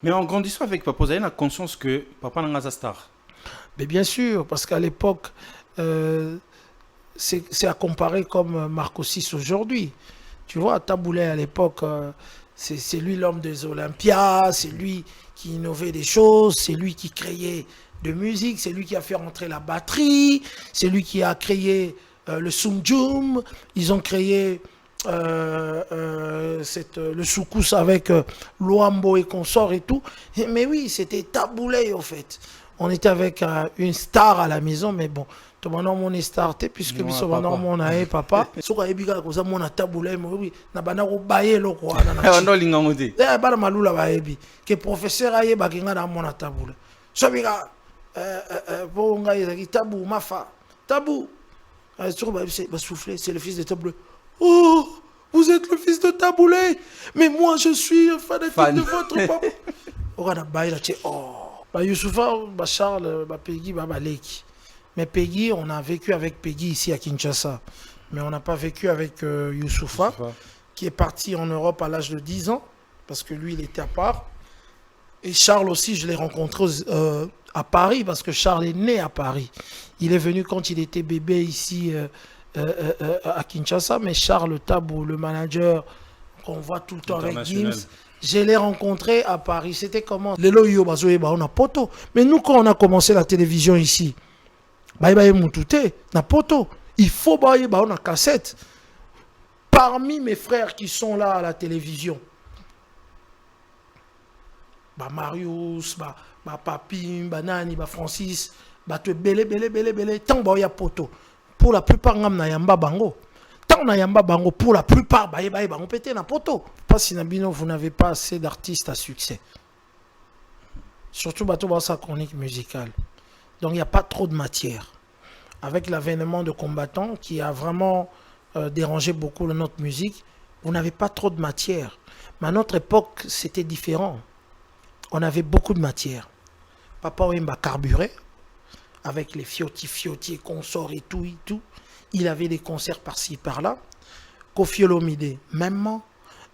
Mais en grandissant avec papa, vous avez la conscience que papa n'a pas star. Mais bien sûr, parce qu'à l'époque, euh, c'est à comparer comme Marco 6 aujourd'hui. Tu vois, Taboulay à l'époque, c'est lui l'homme des Olympias, c'est lui qui innovait des choses, c'est lui qui créait de musique, c'est lui qui a fait rentrer la batterie, c'est lui qui a créé le Sumjum, ils ont créé le soukous avec Luambo et consorts et tout. Mais oui, c'était Taboulay au fait. On était avec une star à la maison, mais bon, tout le monde est starté puisque Ouais, biso bana papa. mon aé papa soka ebika ko za mona tabula mo oui na bana ko baye loko ana na On doit l'ingamoder. bana malula ba ebi que professeur aye ba kinga na mona tabula so bika bo nga yaki tabu mafa tabu sur ba souffler c'est le fils de Taboulé. Oh, vous êtes le fils de Taboulé, mais moi je suis un fanatique de votre papa. On a baye là oh ba Youssoufa ba Charles ba Peggy ba Baleki. Mais Peggy, on a vécu avec Peggy ici à Kinshasa. Mais on n'a pas vécu avec Youssoufa, qui est parti en Europe à l'âge de 10 ans, parce que lui, il était à part. Et Charles aussi, je l'ai rencontré à Paris, parce que Charles est né à Paris. Il est venu quand il était bébé ici à Kinshasa, mais Charles Tabou, le manager qu'on voit tout le temps avec Gims, je l'ai rencontré à Paris. C'était comment? On a poto. Mais nous, quand on a commencé la télévision ici, na poto. Il faut on a cassette. Parmi mes frères qui sont là à la télévision, Marius, Papim, Nani, Francis, te belé, tant ya poto. Pour la plupart, na yamba bango. Tant na yamba bango, pour la plupart, bango pété na poto. Pas si Nabino, vous n'avez pas assez d'artistes à succès. Surtout dans sa chronique musicale. Donc il n'y a pas trop de matière. Avec l'avènement de combattants qui a vraiment dérangé beaucoup notre musique, on n'avait pas trop de matière. Mais à notre époque, c'était différent. On avait beaucoup de matière. Papa Wemba carburait avec les fioti et consorts et tout, et tout. Il avait des concerts par-ci, par-là. Koffi Olomide, même.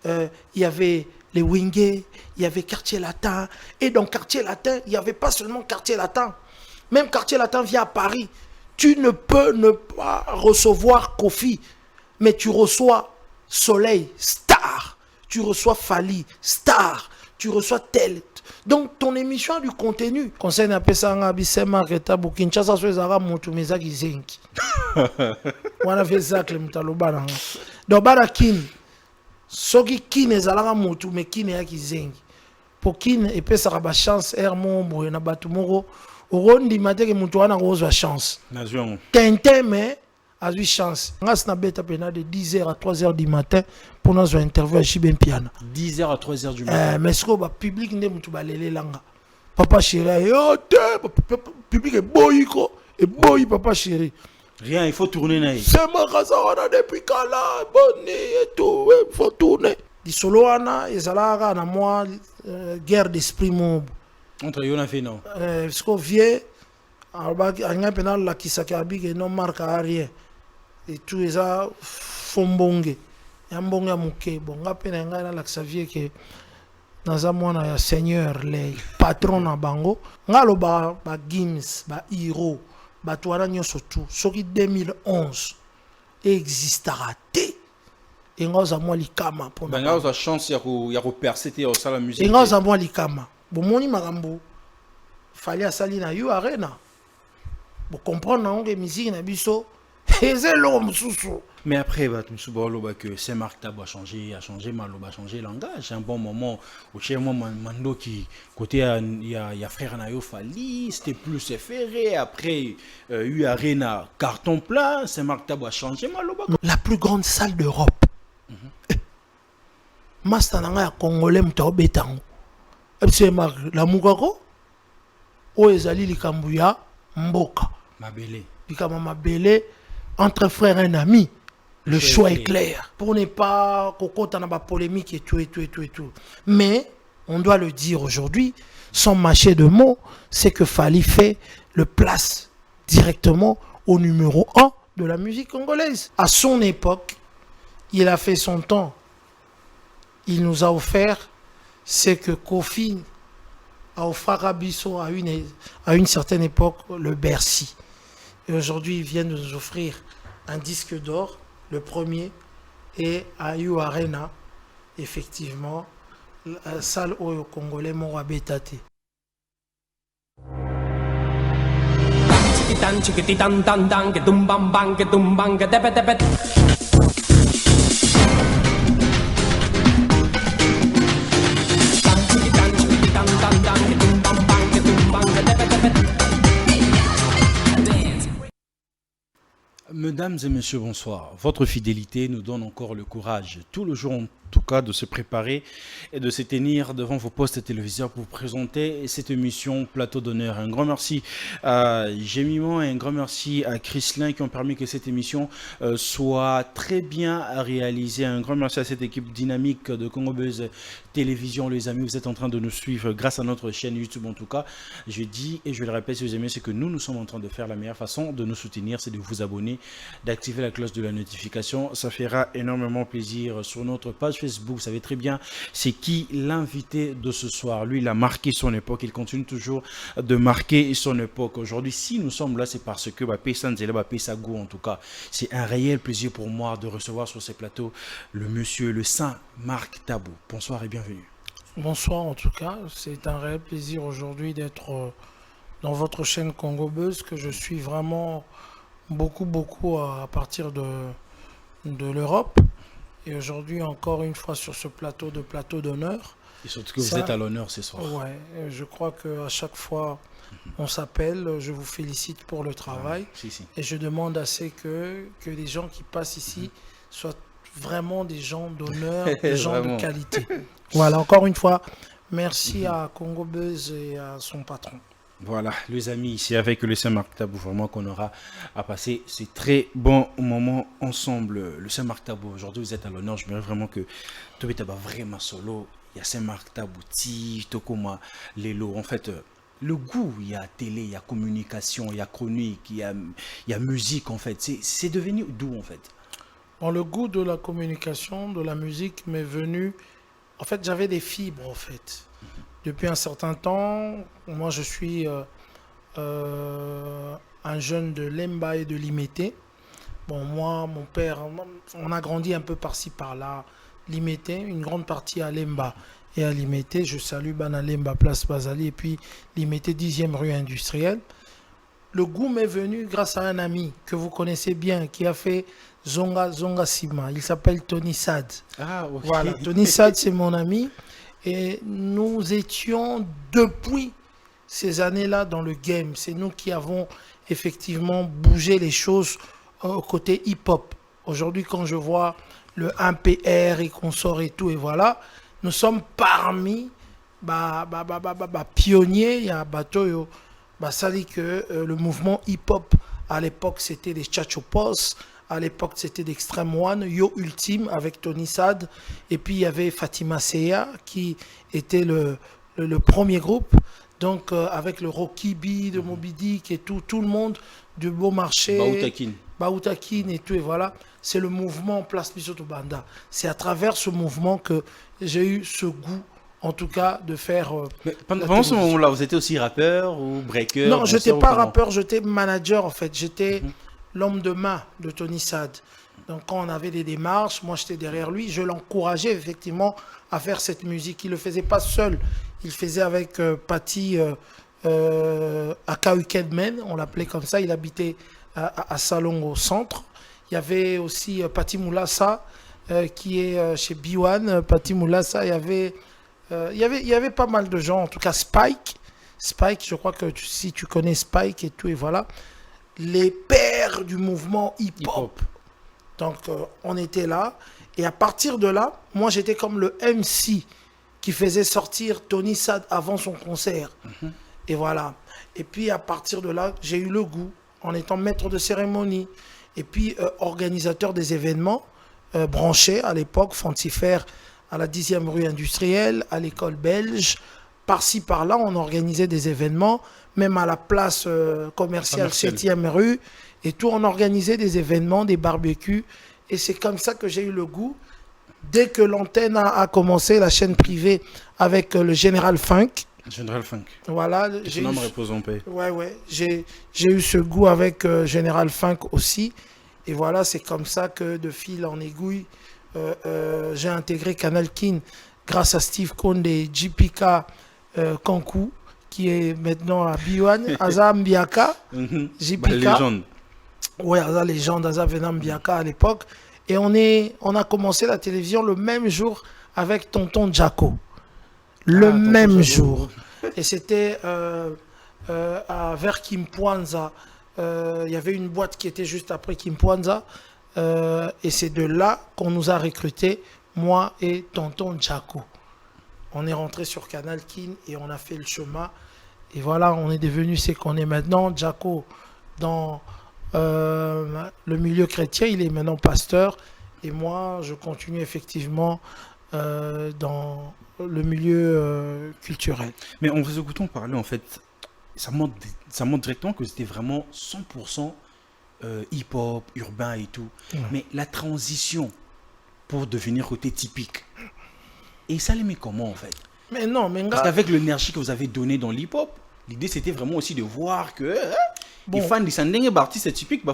Il y avait les Wingé, il y avait Quartier Latin. Et dans Quartier Latin, il n'y avait pas seulement Quartier Latin. Même Quartier Latin vient à Paris. Tu ne peux ne pas recevoir Koffi, mais tu reçois Soleil, star. Tu reçois Fali, star. Tu reçois tel. Donc ton émission a du contenu. Conseil n'a pas ça, Bissema, Reta, Kinshasa, Suezara, Motumeza, Gizenki. On a fait ça, Clemtalobana. Donc, Barakin, Soki Kin est à la Motu, mais Kin est à Gizenki. Pour Kin, et puis ça a chance, Hermon, Boyana Batumoro. Rondi matin que Moutouana rose chance. Tintin mais a eu chance. On a bête de 10h à 3h du matin pour nous interview à Chiben Piana. 10h à 3h du matin. Mais ce que le public n'est pas allé langa. Papa chéri, public est boyiko et boy papa chéri. Rien, il faut tourner. C'est ma casa depuis Kala, bonne et tout, il faut tourner. Di solo ana ezalaka na moi guerre d'esprit mob. Entre Yona fait non. Parce qu'on vient, on a pénal la qui s'accabi et non marque à rien. Et tout ça, fombonge. Yambonge à mouké. Bon, on a pénal la Xavier que dans un mois, il y a Seigneur, les patrons à Bango. On a le ba Gims, ba Hiro, ba Touana Nyosotu. Ce qui 2011 existera. Et on a moi l'ikama. On a la chance, il y a percer au la musique. Et on a moi l'ikama. Bon, moni magambo, fallait sali na you arena. Bon, comprendre on que musique na biso, et c'est l'homme sous. Mais après, que Saint-Marc Tabou a changé Maloba a changé langage. Un bon moment où chez moi, Mando qui côté il y a frère Nayo Fali, c'était plus ferré. Après, eu arena carton plein. Saint-Marc Tabou a changé Maloba. La plus grande salle d'Europe. Mastananga Congolais mtaobetango. C'est la Mugako ou ezali likambuya mboka Mabele likama mabele entre frères et amis. Le choix est clair pour ne pas kokota na ba polémique et tout. Mais on doit le dire aujourd'hui sans mâcher de mots, c'est que Fali fait le place directement au numéro 1 de la musique congolaise. À son époque, il a fait son temps. Il nous a offert c'est que Koffi à offert Abisso à une certaine époque le Bercy. Et aujourd'hui, ils viennent de nous offrir un disque d'or, le premier, et à U Arena, effectivement, la salle au Congolais Mora Bétate. Mesdames et messieurs, bonsoir. Votre fidélité nous donne encore le courage, tout le jour en tout cas, de se préparer et de se tenir devant vos postes téléviseurs pour vous présenter cette émission Plateau d'honneur. Un grand merci à Gémiment et un grand merci à Chrislin qui ont permis que cette émission soit très bien réalisée. Un grand merci à cette équipe dynamique de Congo Buzz Télévision. Les amis, vous êtes en train de nous suivre grâce à notre chaîne YouTube en tout cas. Je dis et je le répète, si vous aimez ce que nous sommes en train de faire, la meilleure façon de nous soutenir, c'est de vous abonner, d'activer la cloche de la notification. Ça fera énormément plaisir. Sur notre page Facebook, vous savez très bien c'est qui l'invité de ce soir. Lui, il a marqué son époque, il continue toujours de marquer son époque. Aujourd'hui, si nous sommes là, c'est parce que Sagou, en tout cas, c'est un réel plaisir pour moi de recevoir sur ces plateaux le monsieur, le Saint Marc Tabou. Bonsoir et bienvenue. Bonsoir en tout cas, c'est un réel plaisir aujourd'hui d'être dans votre chaîne Congo Buzz que je suis vraiment beaucoup à partir de l'Europe. Et aujourd'hui, encore une fois, sur ce plateau d'honneur. Et surtout que vous êtes à l'honneur ce soir. Ouais, je crois qu'à chaque fois, on s'appelle. Je vous félicite pour le travail. Si. Et je demande assez que les gens qui passent ici soient vraiment des gens d'honneur, des gens de qualité. Voilà, encore une fois, merci à Congo Buzz et à son patron. Voilà, les amis, c'est avec le Saint-Marc Tabou vraiment qu'on aura à passer ces très bons moments ensemble. Le Saint-Marc Tabou, aujourd'hui vous êtes à l'honneur, je me dis vraiment que tu es vraiment solo. Il y a Saint-Marc Tabou, Tokoma, Lelo. En fait, le goût, il y a télé, il y a communication, il y a chronique, il y a musique en fait. C'est devenu d'où en fait? Bon, le goût de la communication, de la musique m'est venu. En fait, j'avais des fibres en fait. Depuis un certain temps, moi je suis un jeune de Lemba et de Limete. Bon, moi, mon père, on a grandi un peu par-ci par-là. Limete, une grande partie à Lemba et à Limete. Je salue Bana Lemba, place Bazali, et puis Limete, 10e rue industrielle. Le goût m'est venu grâce à un ami que vous connaissez bien, qui a fait Zonga Sima. Il s'appelle Tony Sad. Ah, ok. Voilà, Tony Sad, c'est mon ami. Et nous étions depuis ces années-là dans le game. C'est nous qui avons effectivement bougé les choses au côté hip-hop. Aujourd'hui, quand je vois le 1PR et qu'on sort et tout, et voilà, nous sommes parmi pionniers. Il y a Batoyo, ça dit que le mouvement hip-hop, à l'époque, c'était des Chachopos. À l'époque, c'était d'Extreme One, Yo Ultime avec Tony Sad. Et puis, il y avait Fatima Seya qui était le premier groupe. Donc, avec le Rocky B de Moby Dick et tout le monde du Beau Marché. Baoutakin et tout. Et voilà, c'est le mouvement Place Bisoto Banda. C'est à travers ce mouvement que j'ai eu ce goût, en tout cas, de faire. Pendant ce moment-là, vous étiez aussi rappeur ou breaker? Non, je n'étais pas rappeur, j'étais manager en fait. J'étais l'homme de main de Tony Sad. Donc quand on avait des démarches, moi j'étais derrière lui, je l'encourageais effectivement à faire cette musique. Il ne le faisait pas seul, il faisait avec Patty Aka Kedmen, on l'appelait comme ça, il habitait à Salon au centre. Il y avait aussi Patty Moulassa qui est chez B1, Patty Moulassa, il y avait pas mal de gens, en tout cas Spike, je crois que si tu connais Spike et tout, et voilà. Les pères du mouvement hip-hop. Donc, on était là. Et à partir de là, moi, j'étais comme le MC qui faisait sortir Tony Sad avant son concert. Et voilà. Et puis, à partir de là, j'ai eu le goût, en étant maître de cérémonie, et puis organisateur des événements, branché à l'époque, Fantifère, à la 10e rue industrielle, à l'école belge. Par-ci, par-là, on organisait des événements, même à la place commerciale 7e rue, et tout, on organisait des événements, des barbecues, et c'est comme ça que j'ai eu le goût. Dès que l'antenne a commencé, la chaîne privée avec le Général Funk, Général Funk. Voilà, J'ai eu... repose en paix. Ouais. J'ai eu ce goût avec Général Funk aussi. Et voilà, c'est comme ça que de fil en aiguille, j'ai intégré Canal Kin grâce à Steve Konde et JPK Kankou, qui est maintenant à Biwan, Azam Biaka, JPK. Légende. Oui, Azam légende, Azam Venam Biaka à l'époque. Et on a commencé la télévision le même jour avec Tonton Jaco. Le même jour. Et c'était vers Kimpwanza. Il y avait une boîte qui était juste après Kimpwanza. Et c'est de là qu'on nous a recrutés, moi et Tonton Jaco. On est rentré sur Canal Kin et on a fait le chemin. Et voilà, on est devenu ce qu'on est maintenant. Jaco, dans le milieu chrétien, il est maintenant pasteur. Et moi, je continue effectivement dans le milieu culturel. Mais en vous écoutant parler, en fait, ça montre directement que c'était vraiment 100% hip-hop, urbain et tout. Ouais. Mais la transition pour devenir côté typique, et ça les met comment en fait? Mais non, mais parce qu'avec l'énergie que vous avez donnée dans l'hip-hop, l'idée c'était vraiment aussi de voir que les fans de Sandeng artistes typiques, les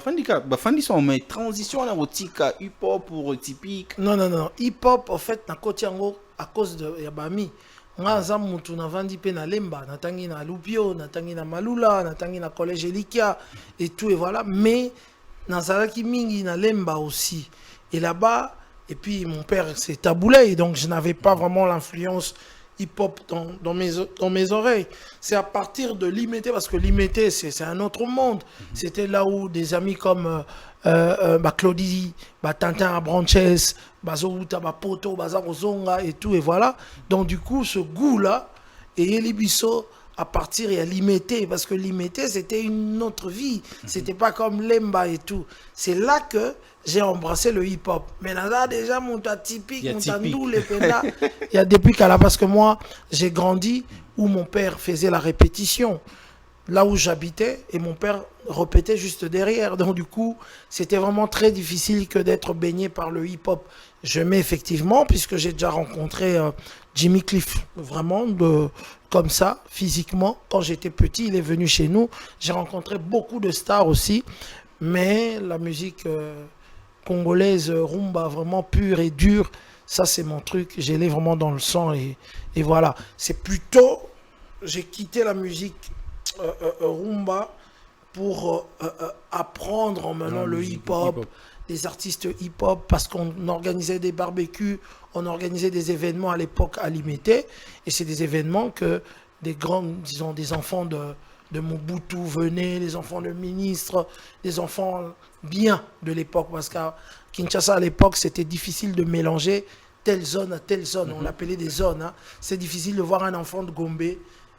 fans sont en transition à hip-hop pour typique. Non. Hip-hop, en fait, à cause de Yabami. Nga za mutu na vandi pe na lemba, na tangi na Lupio, na tangi na Malula, na tangi na Collège Elikia et tout et voilà. Mais na zalaki mingi na lemba aussi. Et là-bas, et puis mon père c'est taboulé, donc je n'avais pas vraiment l'influence hip-hop dans mes oreilles. C'est à partir de l'Imété, parce que l'Imété c'est un autre monde. C'était là où des amis comme Claudie, Tintin à Branches, Bazouta, Poto, Bazarozonga et tout, et voilà. Donc du coup, ce goût-là, et Elibiso à partir et à l'Imété, parce que l'Imété, c'était une autre vie. C'était pas comme Lemba et tout. C'est là que j'ai embrassé le hip-hop. Mais là, déjà, mon tas typique, mon tas nous, les pédas, il y a depuis qu'à là, parce que moi, j'ai grandi où mon père faisait la répétition. Là où j'habitais, et mon père répétait juste derrière. Donc du coup, c'était vraiment très difficile que d'être baigné par le hip-hop. Je mets effectivement, puisque j'ai déjà rencontré Jimmy Cliff, vraiment comme ça, physiquement. Quand j'étais petit, il est venu chez nous. J'ai rencontré beaucoup de stars aussi, mais la musique congolaise, rumba, vraiment pure et dure, ça c'est mon truc. J'ai l'ai vraiment dans le sang et voilà. C'est plutôt, j'ai quitté la musique rumba pour apprendre en menant le hip-hop, les artistes hip-hop, parce qu'on organisait des barbecues, on organisait des événements à l'époque à l'Imété, et c'est des événements que des grands, disons, des enfants de Mobutu venaient, les enfants de ministres, des enfants bien de l'époque, parce qu'à Kinshasa à l'époque, c'était difficile de mélanger telle zone à telle zone, on l'appelait des zones, hein. C'est difficile de voir un enfant de Gombe,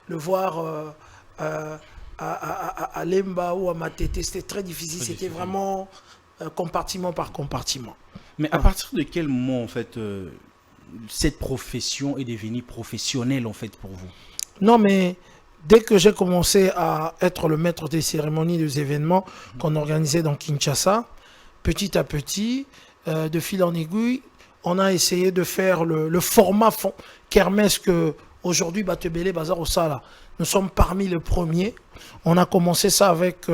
le voir à Lemba ou à Matete, c'était très difficile, c'était vraiment compartiment par compartiment. Mais à partir de quel moment en fait cette profession est devenue professionnelle en fait pour vous? Non, mais dès que j'ai commencé à être le maître des cérémonies, des événements qu'on organisait dans Kinshasa, petit à petit, de fil en aiguille, on a essayé de faire le format kermesse que aujourd'hui Batebele Bazar Osala. Nous sommes parmi les premiers. On a commencé ça avec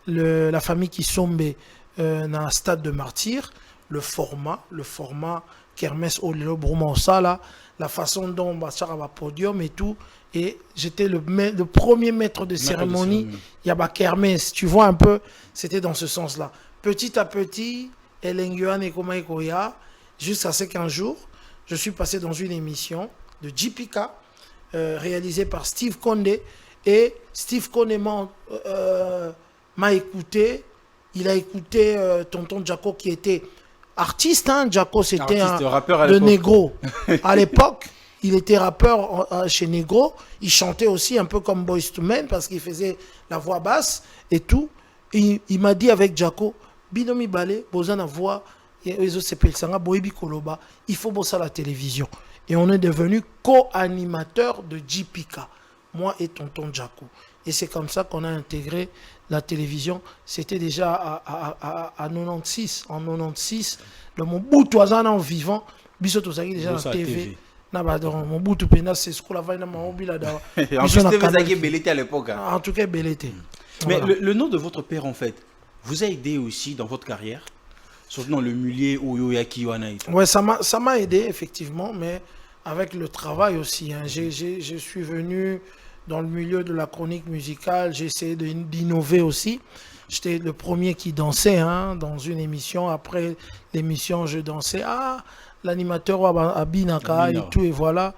la famille Kisombe dans le stade de Martyr. Le format kermesse Olelo Brouma Osala, la façon dont Bachar a podium et tout. Et j'étais le premier maître de cérémonie. Il y a kermesse, tu vois un peu, c'était dans ce sens-là. Petit à petit, Elenguan et Komaïkoya, jusqu'à ce qu'un jour, je suis passé dans une émission de JPK, réalisée par Steve Konde. Et Steve Konde m'a écouté. Il a écouté Tonton Jaco qui était artiste. Hein. Jaco, c'était de Negro. À l'époque, il était rappeur chez Negro. Il chantait aussi un peu comme Boyz II Men parce qu'il faisait la voix basse et tout. Et il m'a dit avec Jaco, Binomi Balé, Bozana voix, il faut bosser à la télévision. Et on est devenu co-animateur de JPK, moi et Tonton Jaco. Et c'est comme ça qu'on a intégré la télévision. C'était déjà à 96. En 96, le Mobutu en vivant, Bissot Ozaki déjà la TV. mon bout tout pena c'est ce qu'on a fait dans mon mobile là. En plus, c'était Belleté à l'époque. En tout cas, Belleté. Mais le nom de votre père, en fait, vous a aidé aussi dans votre carrière, surtout dans le milieu Oyoyaki Wanaï. Ouais, ça m'a aidé effectivement, mais avec le travail aussi. Hein. Je suis venu dans le milieu de la chronique musicale, j'ai essayé d'innover aussi. J'étais le premier qui dansait dans une émission. Après l'émission, je dansais. L'animateur à Binaka et tout, et voilà.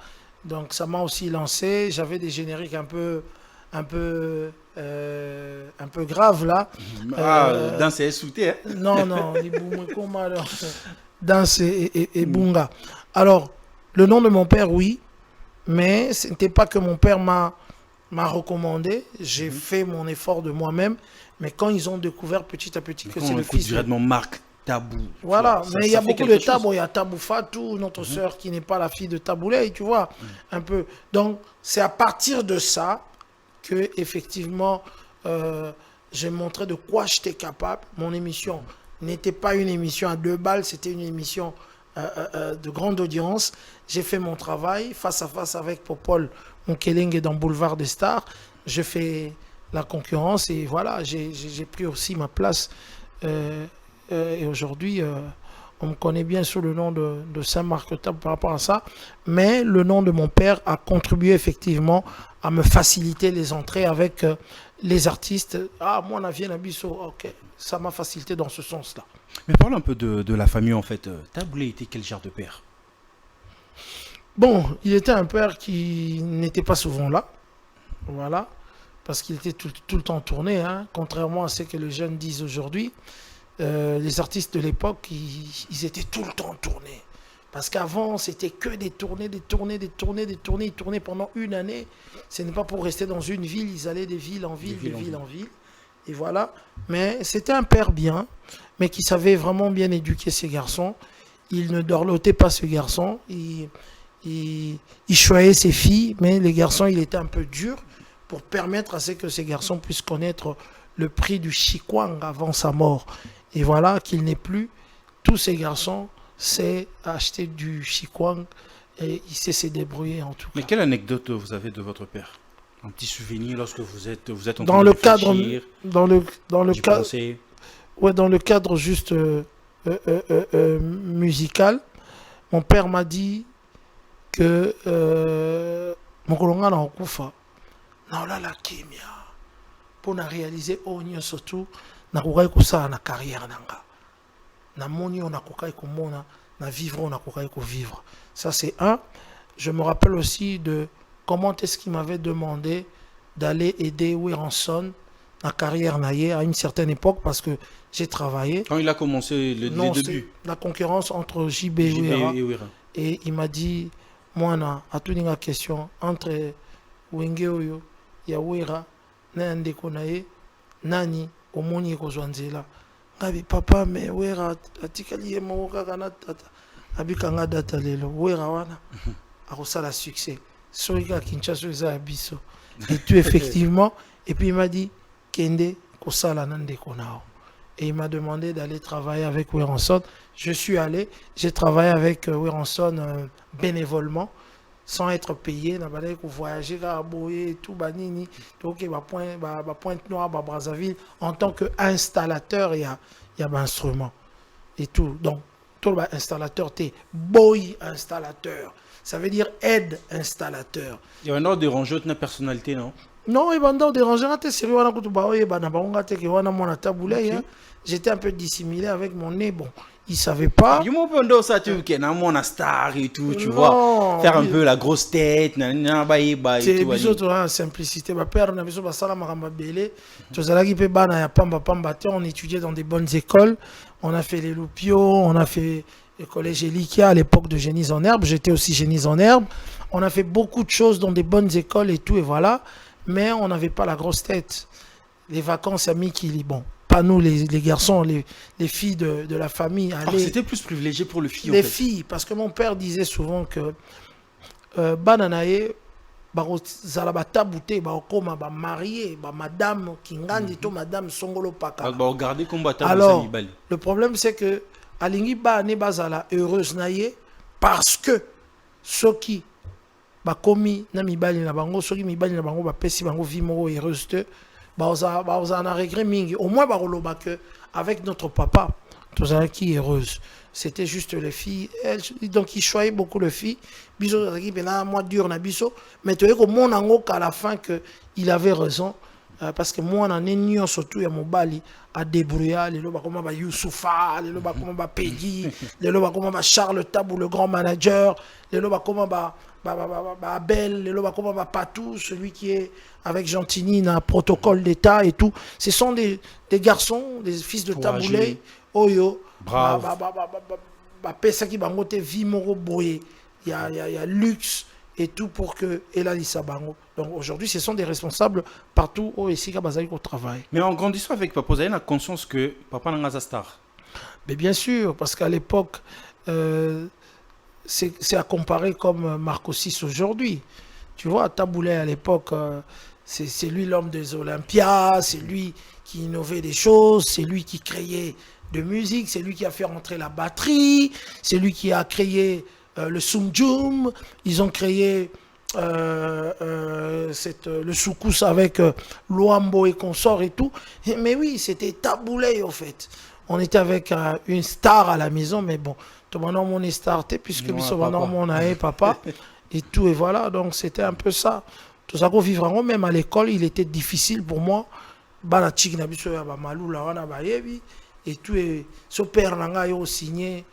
Donc ça m'a aussi lancé. J'avais des génériques un peu graves là. Danse et souté. Non, Danse et Bunga. Alors, le nom de mon père, oui, mais ce n'était pas que mon père m'a recommandé. J'ai fait mon effort de moi-même, mais quand ils ont découvert petit à petit que c'est le fils de Marc Tabou. Voilà, mais il y a beaucoup de Tabou. Il y a Tabou Fatou, notre sœur qui n'est pas la fille de Taboulay, tu vois, un peu. Donc, c'est à partir de ça que, effectivement, j'ai montré de quoi j'étais capable. Mon émission n'était pas une émission à 2 balles, c'était une émission de grande audience. J'ai fait mon travail face à face avec Popol Monkelenge dans Boulevard des Stars. Je fais la concurrence et voilà, j'ai pris aussi ma place. Et aujourd'hui, on me connaît bien sous le nom de Saint-Marc Tab par rapport à ça. Mais le nom de mon père a contribué effectivement à me faciliter les entrées avec les artistes. Moi, on a vu un abisso. Ok, ça m'a facilité dans ce sens-là. Mais parle un peu de la famille en fait. Taboulé était quel genre de père? Bon, il était un père qui n'était pas souvent là. Voilà. Parce qu'il était tout le temps tourné. Contrairement à ce que les jeunes disent aujourd'hui. Les artistes de l'époque, ils étaient tout le temps tournés. Parce qu'avant, c'était que des tournées. Ils tournaient pendant une année. Ce n'est pas pour rester dans une ville. Ils allaient de ville en ville. Et voilà. Mais c'était un père bien, mais qui savait vraiment bien éduquer ses garçons. Il ne dorlotait pas ce garçon. Il choyait ses filles, mais les garçons, il était un peu dur pour permettre à ce que ces garçons puissent connaître le prix du chikwang avant sa mort. Et voilà qu'il n'est plus. Tous ces garçons sait acheter du chikwang et il sait se débrouiller en tout cas. Mais quelle anecdote vous avez de votre père? Un petit souvenir lorsque vous êtes en dans train le de cadre dans le cadre dans le cadre juste musical, mon père m'a dit que mon colonga na okufa na la kimia pour réaliser onyo surtout na kokai kosala na carrière nanga na moni on a kokai komona na vivre on a kokai ko vivre. Ça c'est un. Je me rappelle aussi de comment est-ce qu'il m'avait demandé d'aller aider Weranson la carrière naïe à une certaine époque parce que j'ai travaillé. Quand il a commencé les débuts. La concurrence entre JB et Wera. Et il m'a dit, moi, à toute une question, entre Wenge Oyo, Yawera, Nande Konae, Nani, Omoni Kozwanzela. Ngabi papa, mais Wera, Atikali Yemoka Kanata, Abikanga Data Lelo, Wera Wana, Arosala succès. Soika Kinshasa Zabiso. Et tout effectivement, et puis il m'a dit, Kende Kosala Nande Konao. Et il m'a demandé d'aller travailler avec Weranson. Je suis allé, j'ai travaillé avec Weranson bénévolement, sans être payé. On a voyagé à Boye, tout, Banini, Pointe-Noire, Brazzaville, en tant qu'installateur, il y a un instrument et tout. Donc, tout l'installateur, tu es boy installateur. Ça veut dire aide installateur. Il y a un ordre de ranger de personnalité, non? Non, il y a un ordre de ranger. J'étais un peu dissimulé avec mon nez. Bon, il ne savait pas. Il m'a ça, tu vois, star et tout, tu vois. Faire un peu la grosse tête. C'est une simplicité. Ma père, on étudiait dans des bonnes écoles. On a fait les Loupio, on a fait le collège Elikia à l'époque de Génie en Herbe. J'étais aussi Génie en Herbe. On a fait beaucoup de choses dans des bonnes écoles et tout, et voilà. Mais on n'avait pas la grosse tête. Les vacances à Mikili, bon. Pas nous les garçons, les filles de la famille. C'était plus privilégié pour les filles. Les filles, parce que mon père disait souvent que Bananaye, Zalabata-Bouté, marié, madame Kingandi, madame Songolo Paka. Alors, le problème c'est que Alingi Bane Bazala heureuse naye parce que soki bakomi na mibali na bango soki mibali na bango bapesi bango vie moko heureuse te baoza na regret mingi au moins bakoloba que avec notre papa tozalaki heureuse. C'était juste les filles. Donc, il choisit beaucoup les filles. Biso, moi, dur na biso. Mais tu vois, comme mon ango, qu'à la fin, qu'il avait raison. Parce que moi, on en est surtout à Mobali, à débrouiller. Les loba comme Youssoufa, les loba comme Peggy, les loba comme Charles Tabou, le grand manager, les loba comme Abel, les loba comme Patou, celui qui est avec Gentini, dans protocole d'État et tout. Ce sont des garçons, des fils de Taboulé. Oyo. Bravo. Pesaki bango te vie moro boye. Il y a luxe et tout pour que Elalisa bango. Donc aujourd'hui, ce sont des responsables partout au Essika Bazali au travail. Mais en grandissant avec papa, vous avez la conscience que papa n'a pas star. Mais bien sûr, parce qu'à l'époque, c'est à comparer comme Marco 6 aujourd'hui. Tu vois, Taboulé à l'époque, c'est lui l'homme des Olympias, c'est lui qui innovait des choses, c'est lui qui créait de musique, c'est lui qui a fait rentrer la batterie, c'est lui qui a créé le Sumjum, ils ont créé le soukous avec Luambo et consorts et tout. Mais oui, c'était Taboulé au fait. On était avec une star à la maison, mais bon, tout le monde est starté puisque on a papa et tout, et voilà, donc c'était un peu ça. Tout ça qu'on vivra, même à l'école, il était difficile pour moi. Et tout, et son père n'a pas signé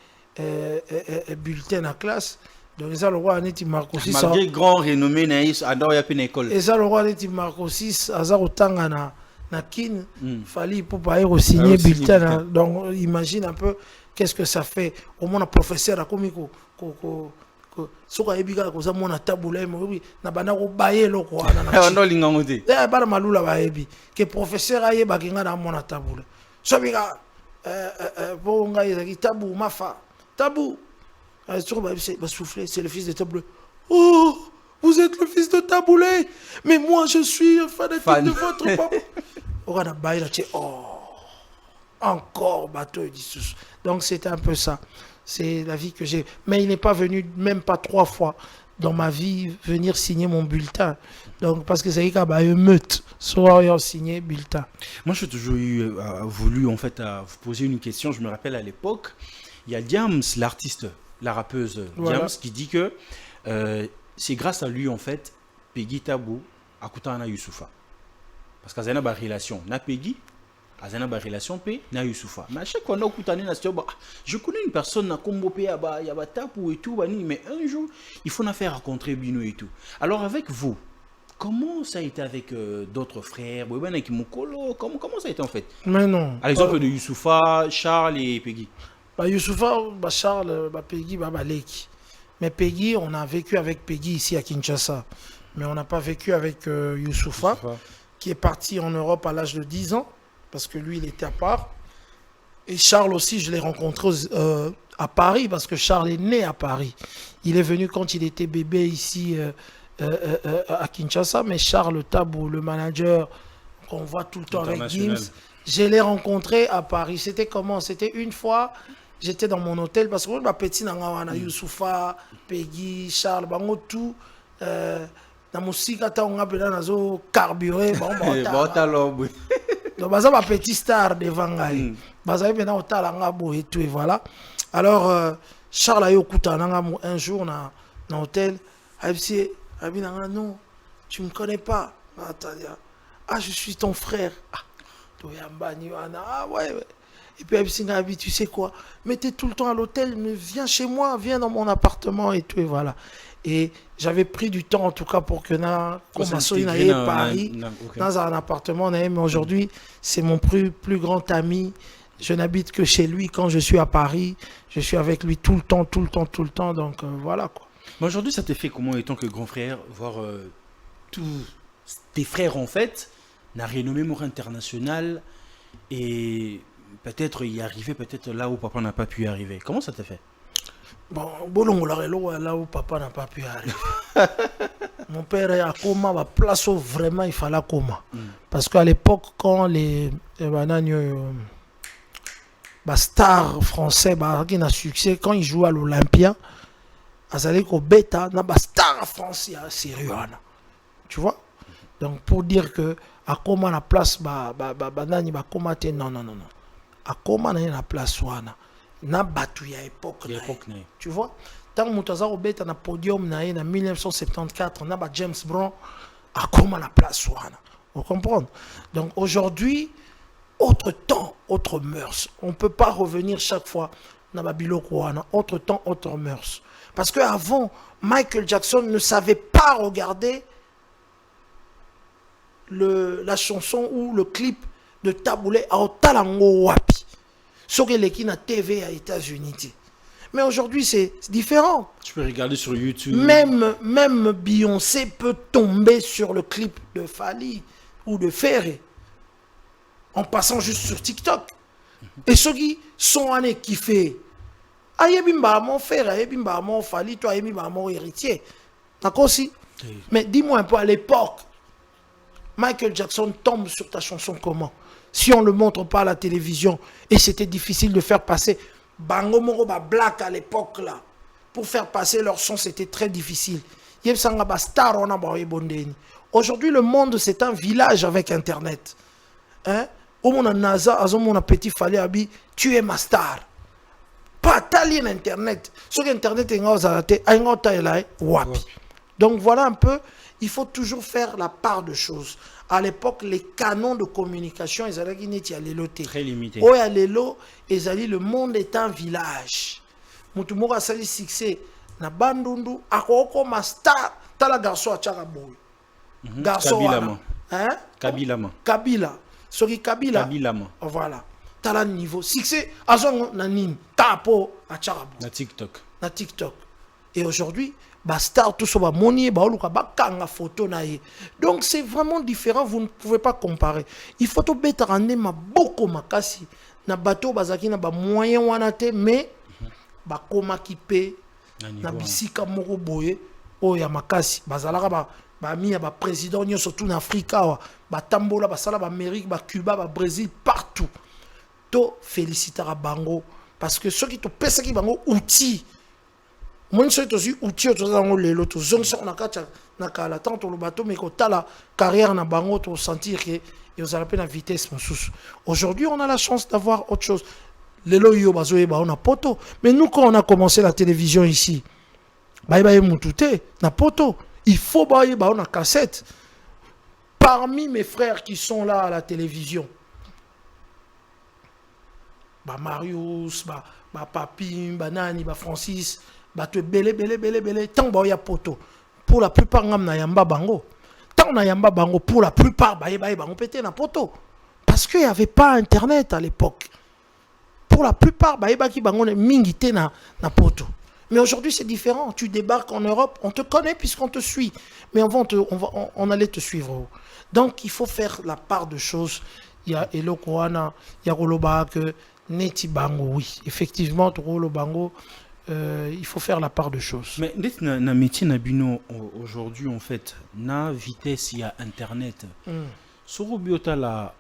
bulletin à classe. Donc, ça, le roi Aneti Marco 6. Malgré grand renommé, Naïs, adore y a une école. Et ça, le roi Aneti Marco 6, Azar Otanga na kin, fallait pour pas signer bulletin. Donc, imagine un peu qu'est-ce que ça fait. Au moins, un professeur a commis soka ebika ko za mona tabula mo oui na bana ko baye loko ana na on linga ngoti bara malula ba ebi ke professeur aye ba kinga na mona tabula so bika bon nga ezaki tabu mafa tabu sur ba souffler c'est le fils de Taboulé. Oh, vous êtes le fils de Taboulé, mais moi je suis un fanatique de votre papa. On a baye là oh encore bateau et dissous. Donc c'était un peu ça. C'est la vie que j'ai. Mais il n'est pas venu, même pas 3 fois dans ma vie, venir signer mon bulletin. Donc, parce que c'est qu'il y a une meute, soit signé bulletin. Moi, j'ai toujours voulu, en fait, vous poser une question. Je me rappelle à l'époque, il y a Diams, l'artiste, la rappeuse Diams, qui dit que c'est grâce à lui, en fait, Peggy Tabou a coûté à Youssoufa. Parce qu'il y a une relation. Na Peggy, il y a une relation na Youssoufa. Mais à chaque fois, je connais une personne na Kombo il y a Tabou et tout, mais un jour, il faut la faire rencontrer Bino et tout. Alors avec vous, comment ça a été avec d'autres frères? Comment ça a été en fait? Mais non. À l'exemple de Youssoufa, Charles et Peggy. Youssoufa, Charles, Peggy, Leki. Mais Peggy, on a vécu avec Peggy ici à Kinshasa. Mais on n'a pas vécu avec Youssoufa, qui est parti en Europe à l'âge de 10 ans. Parce que lui, il était à part. Et Charles aussi, je l'ai rencontré à Paris, parce que Charles est né à Paris. Il est venu quand il était bébé ici à Kinshasa, mais Charles Tabou, le manager qu'on voit tout le temps avec Gims, je l'ai rencontré à Paris. C'était comment? C'était une fois, j'étais dans mon hôtel, parce que ma petite Nangawana, Youssoufa, Peggy, Charles, bango tout. Na musika ta on appelle nazo carburé donc baza ba petit star devant ngai baza bena otala ngabo et tout et voilà. Alors Charles ayo kutana ngamo un jour na hôtel abisi abina non tu me connais pas. Ah je suis ton frère. Ah ouais. Et puis abisi ngabi tu sais quoi, mais t'es tout le temps à l'hôtel, mais viens chez moi, viens dans mon appartement et tout et voilà. Et j'avais pris du temps en tout cas pour que Paris, dans un appartement, mais aujourd'hui c'est mon plus grand ami. Je n'habite que chez lui quand je suis à Paris. Je suis avec lui tout le temps. Donc voilà quoi. Mais aujourd'hui, ça te fait comment, étant que grand frère, voir tous tes frères en fait, n'a renommé Mour international et peut-être y arriver, peut-être là où papa n'a pas pu y arriver. Comment ça te fait? Bon, là où papa n'a pas pu arriver. Mon père est à coma, la place où vraiment il fallait coma. Parce qu'à l'époque, quand les stars français qui ont succès, quand ils jouaient à l'Olympia, azali ko beta na ba star France ya sérieux wana. Tu vois? Donc pour dire que à comment la place nani ba komate non. À comment na place wana na batu ya époque na. Tu vois? Tant mutaza ko beta na podium na na 1974 na ba James Brown à comment la place wana. Vous comprenez? Donc aujourd'hui autre temps, autre mœurs. On ne peut pas revenir chaque fois dans Babiloko wana. Autre temps, autre mœurs. Parce qu'avant, Michael Jackson ne savait pas regarder la chanson ou le clip de Taboulé à Otalango Wapi. Sur la TV à États-Unis. Mais aujourd'hui, c'est différent. Tu peux regarder sur YouTube. Même Beyoncé peut tomber sur le clip de Fali ou de Ferré en passant juste sur TikTok. Et ceux qui sont allés kiffer. Ayebimba mon frère, ayebimba mon Fali, toi ayebimba mon héritier. D'accord aussi? Mais dis-moi un peu, à l'époque, Michael Jackson tombe sur ta chanson comment? Si on ne le montre pas à la télévision, et c'était difficile de faire passer Bango Moro Black à l'époque là, pour faire passer leur son, c'était très difficile. Aujourd'hui, le monde, c'est un village avec Internet. Hein? Au monde NASA, à mon petit Fali Abi, tu es ma star. Pas talien Internet. Sur Internet, wapi. Donc voilà un peu, il faut toujours faire la part de choses. À l'époque, les canons de communication, ils allaient très limités. Oh, le monde est un village. Mutumura sali succès na bandundu akoko ma star tala garçon a charaboy. Garçon Kabila. Hein? Kabila. Soki Kabila. Voilà. Tala niveau succès azon nanine tapo a charaboy. Na TikTok. Et aujourd'hui, ba star tout ça ba moni ba oluka ba kanga photo na ye. Donc c'est vraiment différent, vous ne pouvez pas comparer. Il faut to better ande ma boko makasi na bateau bazaki na ba moyen wana te mais ba koma kipe na bisika moko boye o ya makasi bazalaka ba mi ya ba président nyo surtout na Afrika ba tambola ba sala ba Amérique ba Cuba ba Brésil partout. To félicitera bango parce que ceux qui te pèsent qui bango outil. Moi, je suis aussi outil dans le tout. Je suis na kala tant le bateau mais quand la carrière na bango to sentir que ils ont la vitesse aujourd'hui, on a la chance d'avoir autre chose. Lelo yo bazoye ba on a poto. Mais nous quand on a commencé la télévision ici, ba mutute na poto. Il faut ba on a cassette. Parmi mes frères qui sont là à la télévision, ba Marius, ba Papim, ba Nani, ba Francis, ba te belé tant ba ya poto. Pour la plupart ngam na yamba bango. Tant na yamba bango pour la plupart ba bango pété na poto. Parce qu'il n'y avait pas internet à l'époque. Pour la plupart ba ki bango mingité na poto. Mais aujourd'hui c'est différent. Tu débarques en Europe, on te connaît puisqu'on te suit. Mais on allait te suivre. Donc il faut faire la part de choses. Il y a Elo Koana, il y a Roloba que Neti Bango, oui. Effectivement, Rolo Bango, il faut faire la part de choses. Mais dans métier Nabino aujourd'hui en fait, na vitesse il y a internet. Sur biota la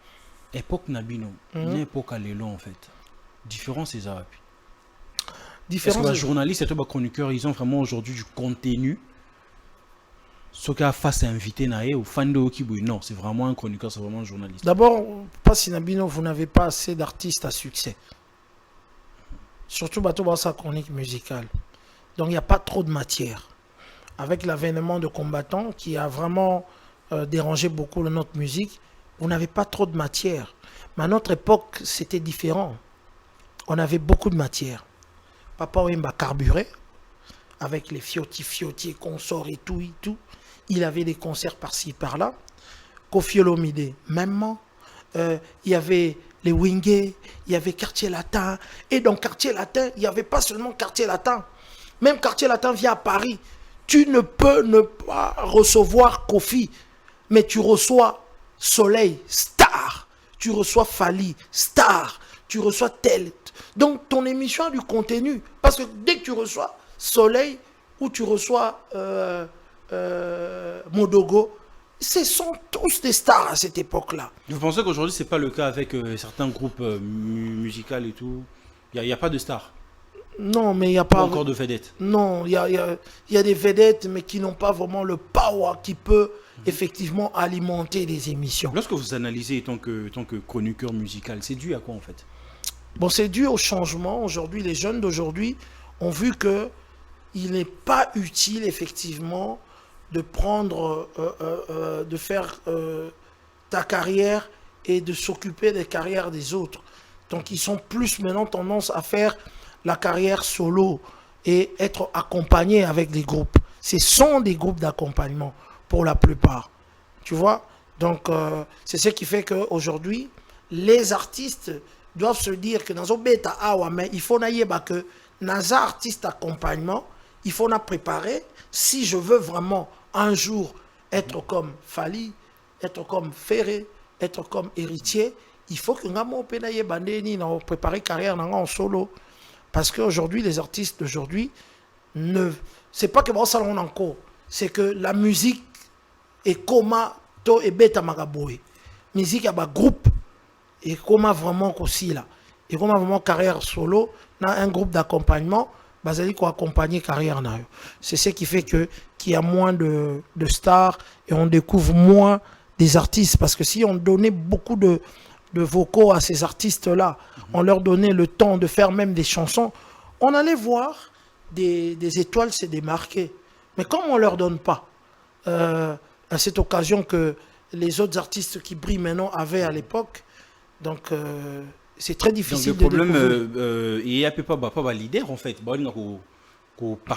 époque Nabino, na époque à l'élo en fait. Différence c'est ça. Parce que les journalistes et les chroniqueurs, ils ont vraiment aujourd'hui du contenu. Ce qu'il y a face à inviter ou fan de Okiboui, non, c'est vraiment un chroniqueur, c'est vraiment un journaliste. D'abord, pas si Nabino, vous n'avez pas assez d'artistes à succès. Surtout dans sa chronique musicale. Donc il n'y a pas trop de matière. Avec l'avènement de combattants qui a vraiment dérangé beaucoup notre musique, on n'avait pas trop de matière. Mais à notre époque, c'était différent. On avait beaucoup de matière. Papa Wemba carburait avec les fioti et consorts et tout. Il avait des concerts par-ci, par-là. Koffi Olomide, même. Il y avait les Wingé, il y avait Quartier Latin. Et dans Quartier Latin, il n'y avait pas seulement Quartier Latin. Même Quartier Latin vient à Paris. Tu ne peux ne pas recevoir Koffi, mais tu reçois Soleil, star. Tu reçois Fali, star. Tu reçois tel. Donc ton émission a du contenu. Parce que dès que tu reçois Soleil ou tu reçois Modogo, ce sont tous des stars à cette époque-là. Vous pensez qu'aujourd'hui, ce n'est pas le cas avec certains groupes musicaux et tout? Il n'y a pas de stars? Non, mais il n'y a pas... encore de vedettes. Non, il y a des vedettes, mais qui n'ont pas vraiment le power qui peut effectivement alimenter les émissions. Lorsque vous analysez tant que chroniqueur musical, c'est dû à quoi en fait? Bon, c'est dû au changement. Aujourd'hui, les jeunes d'aujourd'hui ont vu que il n'est pas utile effectivement de prendre, de faire ta carrière et de s'occuper des carrières des autres. Donc, ils sont plus maintenant tendance à faire la carrière solo et être accompagnés avec des groupes. Ce sont des groupes d'accompagnement pour la plupart. Tu vois? Donc, c'est ce qui fait qu'aujourd'hui, les artistes doivent se dire que dans un bêta, mais il faut que dans un artiste accompagnement, il faut préparer. Si je veux vraiment un jour être comme Fali, être comme Ferré, être comme héritier, il faut que nous préparer carrière en solo. Parce qu'aujourd'hui, les artistes d'aujourd'hui, c'est pas que bon salon encore, c'est que la musique est comme to et bêta magaboé. Musique à groupe et comme vraiment aussi là. Et comme vraiment carrière solo, dans un groupe d'accompagnement, basali ko accompagner carrière na. C'est ce qui fait qu'il y a moins de stars et on découvre moins des artistes. Parce que si on donnait beaucoup de vocaux à ces artistes-là, on leur donnait le temps de faire même des chansons, on allait voir des étoiles se démarquer. Mais comme on ne leur donne pas, à cette occasion que les autres artistes qui brillent maintenant avaient à l'époque, donc c'est très difficile donc, le de problème, il n'y a pas leader en fait.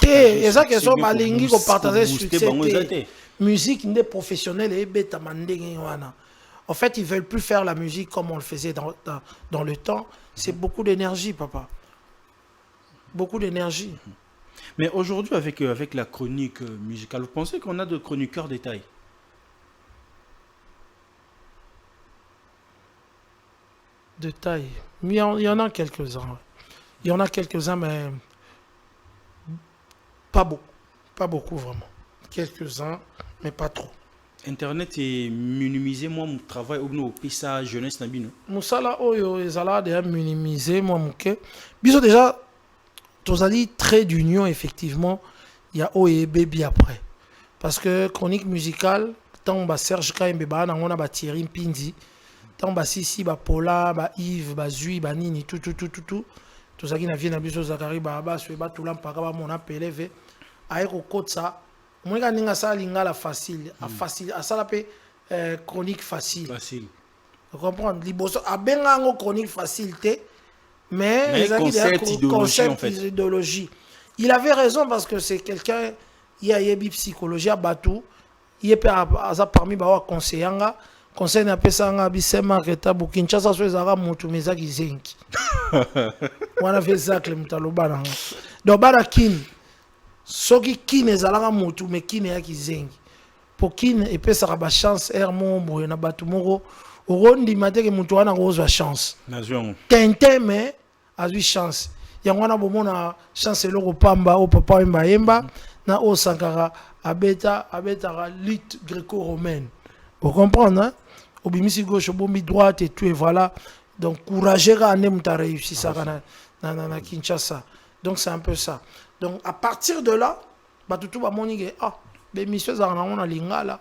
Et ça que sont balingi ko partager succès. Musique n'est professionnelle et bêta mandenge wana. En fait, ils ne veulent plus faire la musique comme on le faisait dans le temps. C'est beaucoup d'énergie, papa. Beaucoup d'énergie. Mais aujourd'hui, avec la chronique musicale, vous pensez qu'on a de chroniqueurs de taille? De taille. Il y en a quelques-uns. Il y en a quelques-uns, mais pas beaucoup. Pas beaucoup, vraiment. Quelques-uns, mais pas trop. Internet est minimisé, moi, mon travail, ou non, puis ça, jeunesse, nabino. Moussala, oyo, ezala, déjà minimisé, moi, mouké. Bisous, déjà, tous allez trait d'union, effectivement, il y a O et Baby après. Parce que chronique musicale, tant on Serge Kaimbe, on a Thierry Mpindi, tant on Sissi, Paula, Yves, Zui, Nini, tout. Tous allez, na vie, na bisous, Zakari, Sueba, tout l'empaka, mon appelé, aéro côte ça. Moi, je suis lingala facile. Facile. Ça la chronique facile. Facile. Vous comprenez? Liboso a bien une chronique facilité, mais concept idéologie. Il avait raison parce que c'est quelqu'un, il y a une psychologie à Batou, il est parmi les conseillers. Conseil n'a pas ça, Bissema, Reta, Kinshasa, Suezara, Moutoumeza, Gizenki. On a fait ça, Clemtalobana. Donc, Barakin. Soki kine ezalaka motu me kine ya kizengi po kine epesaka ba chance mon boye na batu moko okondi mateke mutu wana kozwa chance tente me azwi chance yango wana bomona chance eloko pamba o papa yemba na o sankara abetaka lutte gréco-romaine. Vous comprenez, hein? Obimisi gauche bombi droite et tout et voilà. Donc courageux à ne muta réussi ça na Kinshasa. Donc c'est un peu ça. Donc à partir de là, tout va monique monsieur on a lingala.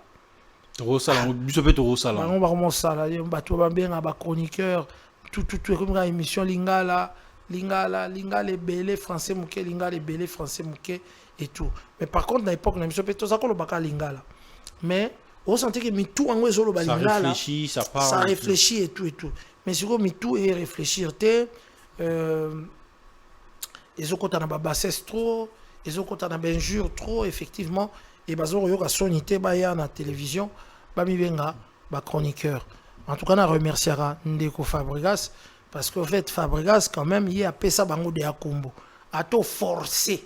Rosala, biso pe Rosala. On va commencer ça là, tout va bien à chroniqueur, tout comme émission lingala belé français mouké lingala belé français mouké et tout. Mais par contre à l'époque on a monsieur tout ça qu'on le baka lingala. Mais on sentait que mitou en wezo le lingala. Ça réfléchit, ça parle. Ça réfléchit et tout. Mais si vous mitou et réfléchir ils ont compté dans la bassesse trop, ils ont compté dans la injure trop, effectivement. Et ils ont sonité dans la télévision, chroniqueur. En tout cas, on remercie Ndeko Fabregas, parce qu'en fait, Fabregas, quand même, il a fait ça de Akumbo. A tout forcé.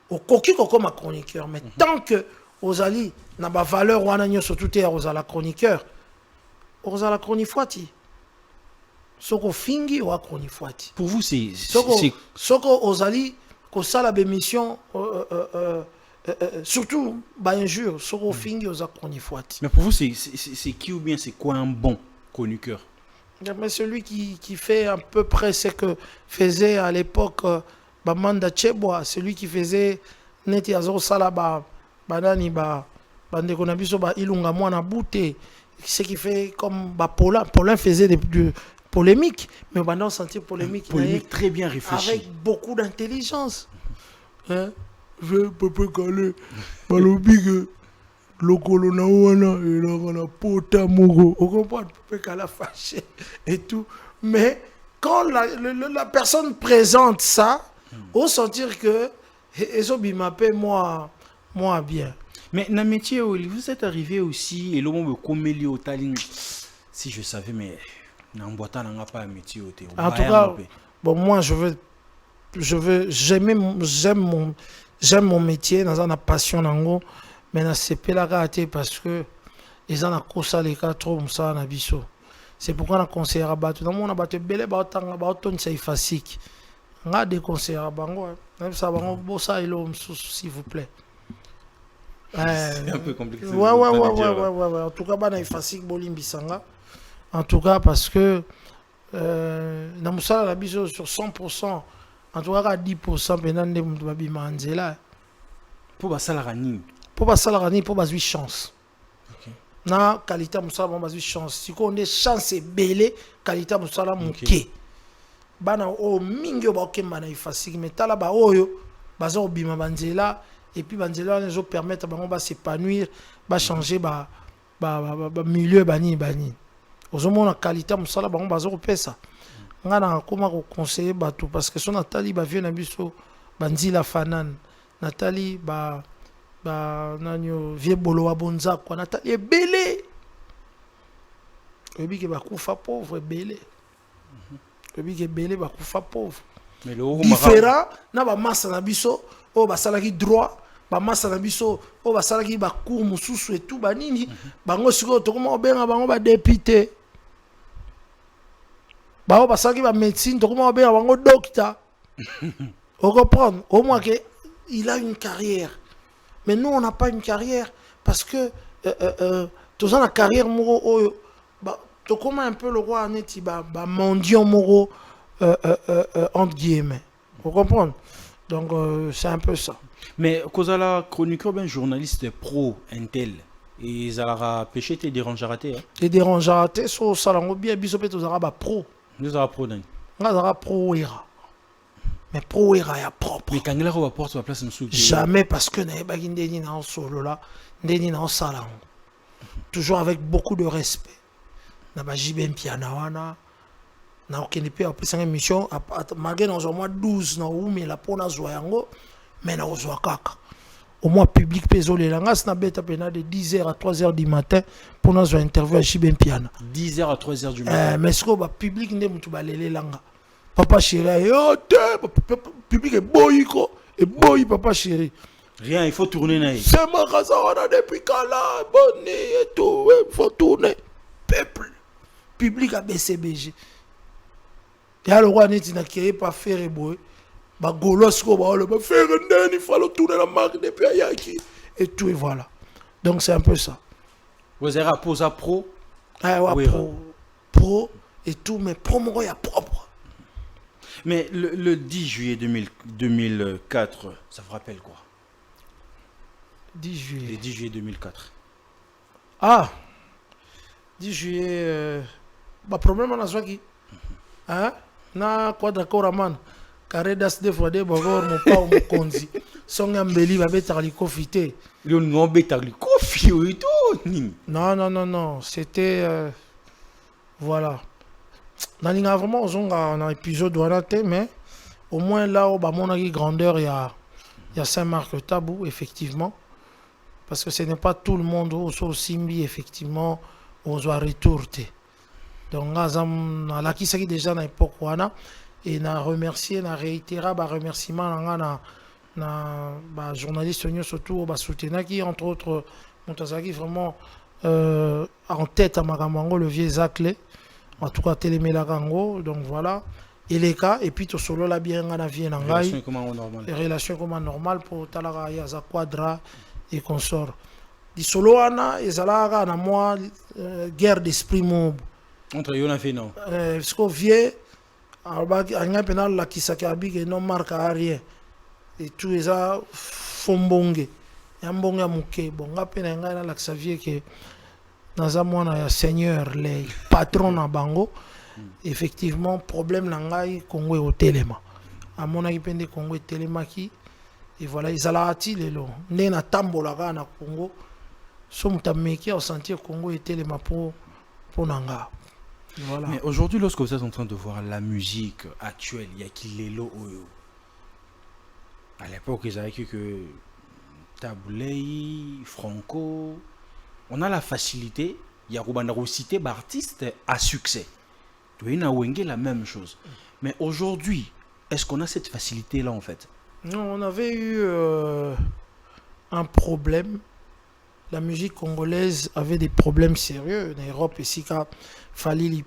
Au coquille comme chroniqueur. Mais tant que vous allez, dans la valeur, on a surtout aux chroniqueur, aux la chroniqueur. Soko fingi ou chronifuati. Pour vous, c'est Soko ozali ko sala bémission surtout injure soko fingi ou chronifuati. Mais pour vous, c'est qui ou bien c'est quoi un bon chroniqueur? Mais celui qui fait à peu près ce que faisait à l'époque Bamanda Cheboa, celui qui faisait Neti Azor Salaba, Banani, Bandeko Nabiso, Ilunga Mwana Bouté, ce qui fait comme Paulin. Paulin faisait de polémiques, mais on sentir polémique. Polémique très bien réfléchie. Avec beaucoup d'intelligence. Hein? Je peux pas caler. Balobi le colonna il a pota mogo. On comprend, peut qu'elle a fâché et tout. Mais quand la personne présente ça, on sentir que Ezobi m'appelle moi bien. Mais dans le métier, vous êtes arrivé aussi, et le moment où au Tallinn, si je savais, mais dans le boîte, on n'a pas un métier. En tout cas, bon, moi, j'aime mon métier, dans une passion, mais dans ce pays-là, parce que ils ont un les cas trop ça na biso. C'est pourquoi on a conseillé à battre. Dans mon abattu belé batanga baton c'est facile. On a des conseils à bango. Même ça bango bossa s'il vous plaît. C'est un peu compliqué. Ouais. En tout cas, bana facile bolimbisanga. En tout cas parce que dans Moussa la biso sur 100%, en tout cas à 10% pendant des mbabi manzela. Pour basalarani. Pour basalarani pour baser chance. Na qualité Moussa bon baser chance. Si on est chance belé qualité Moussa la muke. Bana o mingyo ba okemba na facile mais tala ba oyo bazo bima banzela et puis banzela les autres permettent bango ba s'épanouir, ba changer ba milieu bani. Ozomona na qualité Moussa la bango bazo pesa. Ngana koma ko conseiller bato parce que son Nathalie ba vieux na biso banzila fanan. Nathalie nanyo vieux bolo wa bonza quoi Nathalie est belé. Obi ke ba kufa pauvre belé. Obi ke belé ba kufa pauvre. Mais le différent na ba massa na biso o ba salaki droit ba massa na biso o ba salaki ba cour mususu et tout ba nini bango siko to koma obenga bango ba député. Ba o ba salaki ba médecine to koma obenga bango docteur. On comprend au moins que il a une carrière. Mais nous, on n'a pas une carrière parce que tous la carrière, tu comment un peu le roi Aneti, mendiant moro, entre guillemets. Vous comprenez? Donc, c'est un peu ça. Mais, Kozala, chroniqueur, ben journaliste pro, Intel, et ils allaient pêcher tes déranges ratés. Les déranges ratés, sur Salango, bien, bisopé, tous les pro. Nous avons pro d'un. Nous avons pro, era. Mais pro era ya propre. Mais quand il a rapporté la place jamais parce que n'est pas ndeni na solo là, ndeni na salon. Toujours avec beaucoup de respect. Na ba jibem piana wana. Na okende pe après 5 émissions malgré dans au mois 12 na umi la pona zwa yango mais na ozwa kaka. Au moins public pézolé là na beta pena de 10h à 3h du matin pour nous interview à jibem piana. 10h à 3h du matin. Mais ce que ba public ndem tu ba lele langa. Papa chéri, public est boyiko et boy papa chéri. Rien, il faut tourner. C'est ma raison, on a depuis quand là, bonne et tout, il faut tourner. Peuple, public à BCBG. Et alors, on est n'a pas faire et boy. Bah, golos, bah, faire il faut tourner la marque depuis Ayaki. Et tout, et voilà. Donc, c'est un peu ça. Vous avez posé pro? Ah, ouais, pro et tout, mais pro, mon gars, propre. Mais le 10 juillet 2004, ça vous rappelle quoi? 10 juillet. Le 10 juillet 2004. Ah 10 juillet. Problème on a joué qui? Hein? Na quoi d'accord, man? Carré das de fois de bavor mon pas mon konzi. Son ambeli va better li confiter. Le nom better li confiter et tout. Non. C'était voilà. On a vraiment un épisode mais au moins là où mon grandeur il y a Saint-Marc Tabou effectivement parce que ce n'est pas tout le monde au Simbi effectivement on doit retourner donc là a qui c'est déjà dans l'époque et na remercier na réitérer remerciement na journaliste surtout soutenir qui entre autres Montazaki vraiment en tête à Magamango le vieux Zaclé. En tout cas, Téléméla Gango, donc voilà. Et les cas, et puis tout solo la bien en avion en gaï. Les relations comme normal pour Talara Yaza Quadra et consorts. Di solo ana, et Zalaga na moi, guerre d'esprit mob. Entre Yona fait non. Parce que vieux, anga penal la kisaki abike non marque à rien. Et tout les a fombonge. Yambonga muke. Bon, nga pena nga la Xavier que dans un mois ya seigneur les patrons na bango. Effectivement, problème nangai Congo au téléma. À mon avis, pende Congo téléma qui et voilà ils allaient ati lelo. Né na tambola na Congo. Somtameki au sentier Congo et téléma pour nanga. Voilà. Mais aujourd'hui, lorsque vous êtes en train de voir la musique actuelle, il y a Kilelo Oyo. À l'époque, ils avaient que Taboulei, Franco. On a la facilité, il y a cité d'artistes à succès. Tu vois, Wenge la même chose. Mais aujourd'hui, est-ce qu'on a cette facilité-là en fait? Non, on avait eu un problème. La musique congolaise avait des problèmes sérieux en Europe ici car fallait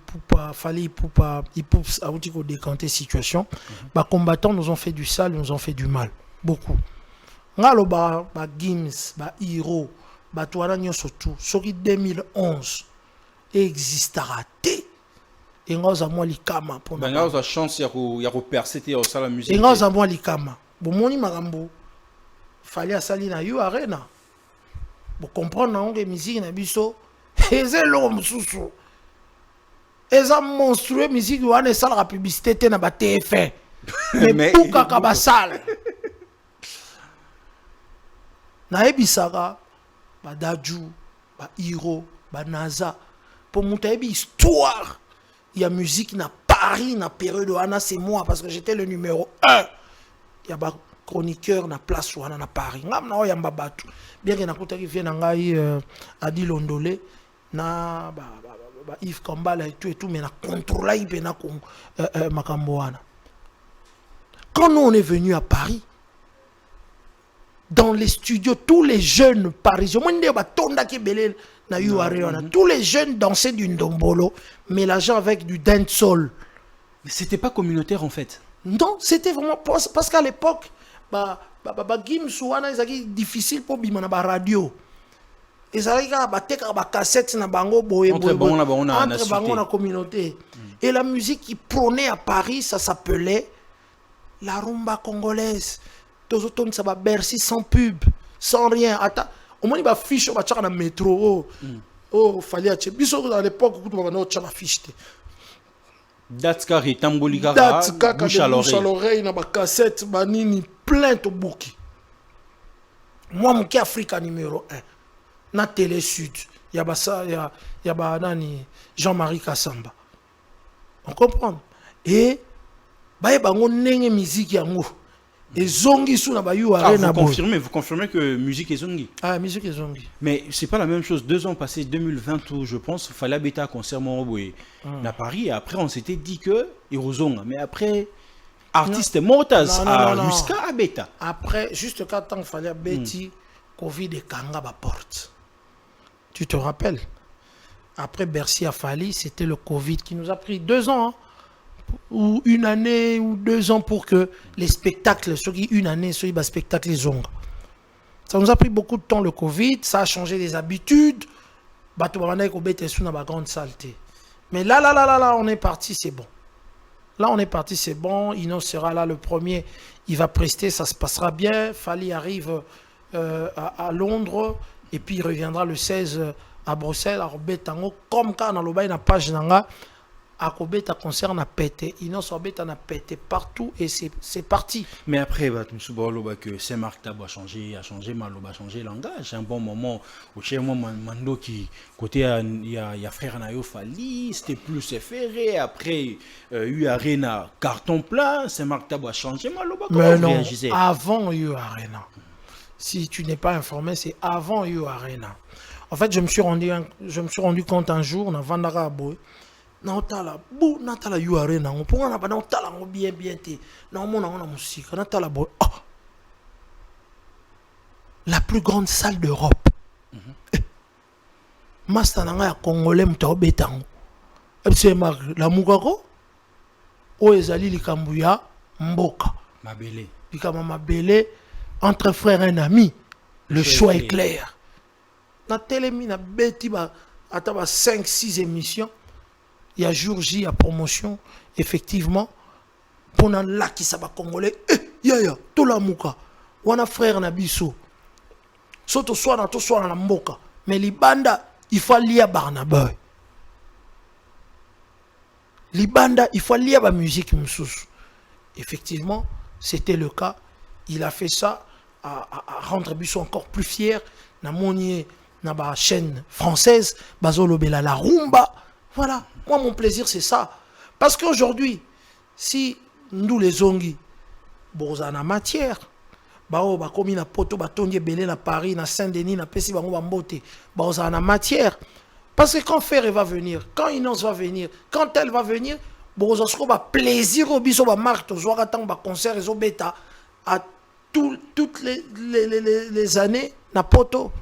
décanter situation. Les combattants nous ont fait du sale, nous ont fait du mal, beaucoup. Ngalo ba Gims, ba Hiro, ba Touana surtout, sorti 2011 existera té. Et nous avons likama pour nous. Nous avons chance de percer au la musique. Et nous avons likama. Bon moni magambo. Fallait sali na you arena. Pour comprendre que la musique na biso c'est l'homme sous eza monstrueux musique wana esala la publicité te na ba TF1 mais puka ka basala na ebisaka ba Daju ba Hiro ba Naza pour monter histoire il y a musique na Paris na période wana c'est moi parce que j'étais le numéro 1 il y a ba chroniqueur na place wana na Paris ngam na oyamba batu bien que na kutaki vient ngai Adi Londolé na ba Yves Kambala et tout mais na contrôler il na makambo wana. Quand nous on est venu à Paris dans les studios tous les jeunes parisiens monde ba tonda ki belé na wana tous les jeunes dansaient du ndombolo mélangeant avec du dancehall. Mais c'était pas communautaire en fait. Non, c'était vraiment parce qu'à l'époque Gims wana ezaki difficile pour bima na ba radio. Ezaki ka ba teka ba cassette na bango boye entre bango na communauté. Et la musique qui prônait à Paris, ça s'appelait la rumba congolaise. Tozoton ça ba Bercy sans pub, sans rien. Attends, au moins il ba fiche ba tchaka na métro. Oh, fallait acheter. Biso à l'époque tout ba no tchaka fiche. Datska ritambolikara bouche à l'oreille na ba cassette banini plein to bouki. Moi mon qui Africa numéro 1 na Télé Sud, il y a ça il y a nani Jean-Marie Kassamba. On comprend. Et ba bango nenge musique yango. Et zongi sous na ba yu arena. Vous confirmez que musique est zongi. Ah, musique est zongi. Mais c'est pas la même chose. 2 ans passés, 2020 où je pense, fallait habiter à concert Moroboé à Paris. Et après, on s'était dit que Irozonga. Mais après, artiste Mortaz jusqu'à Abeta. Après, juste quand il fallait Betty, Covid et Kanga ba porte. Tu te rappelles? Après Bercy a fallu, c'était le Covid qui nous a pris 2 ans. Hein, ou 1 année ou 2 ans pour que les spectacles, ceux qui 1 année, ceux qui spectacles les ongles. Ça nous a pris beaucoup de temps le Covid, ça a changé les habitudes. Grande saleté. Mais là, on est parti, c'est bon. Là, on est parti, c'est bon. Ino sera là le premier, il va prester, ça se passera bien. Fali arrive à Londres et puis il reviendra le 16 à Bruxelles. Alors, comme quand on a une page nanga. Akobeta concert n'a pété, Inosobeta n'a pété partout et c'est parti. Mais après, que Saint-Marc Tabo a changé Maloba a changé le langage. Un bon moment où chez moi, Mando qui, côté il y a frère Nayo Fali, c'était plus ferré. Après, eu Arena, carton plein, Saint-Marc Tabo a changé Maloba. Mais non, avant eu Arena. Si tu n'es pas informé, c'est avant eu Arena. En fait, je me suis rendu compte un jour, on a Vandara Aboy. Naotala bu natala yu arena on pour na bana otala ngo bien te na mona ona musique natala bo la plus grande salle d'Europe. Master nanga ya congolais mto betango c'est la mukako o ezali likambu ya mboka mabele likama mabele entre frères et amis le choix est clair na télémi na beti ba ata ba 5-6 émissions. il y a jour J à promotion, effectivement, pour un lac qui s'abat congolais, yaya, tout la mouka, on a frère Nabiso, surtout soit dans la mboka, mais les bandes, il faut lire Barnabé. Les bandes, il faut lire la musique moussous. Effectivement, c'était le cas. Il a fait ça à rendre Bisso encore plus fier. Na monier na ba chaîne française, Bazolo Bela la rumba. Voilà. Moi, mon plaisir, c'est ça. Parce qu'aujourd'hui, si nous les ongi, bozana matière, bao ba komi na poto ba tongi belé na Paris, na Saint-Denis, na Pessi bango ba mbote, bozana matière. Parce que quand Ferre va venir, quand Inons va venir, quand elle va venir, bozosko ba plaisir au biso ba marque to zoara tang ba concert et bêta à toutes les années na poto.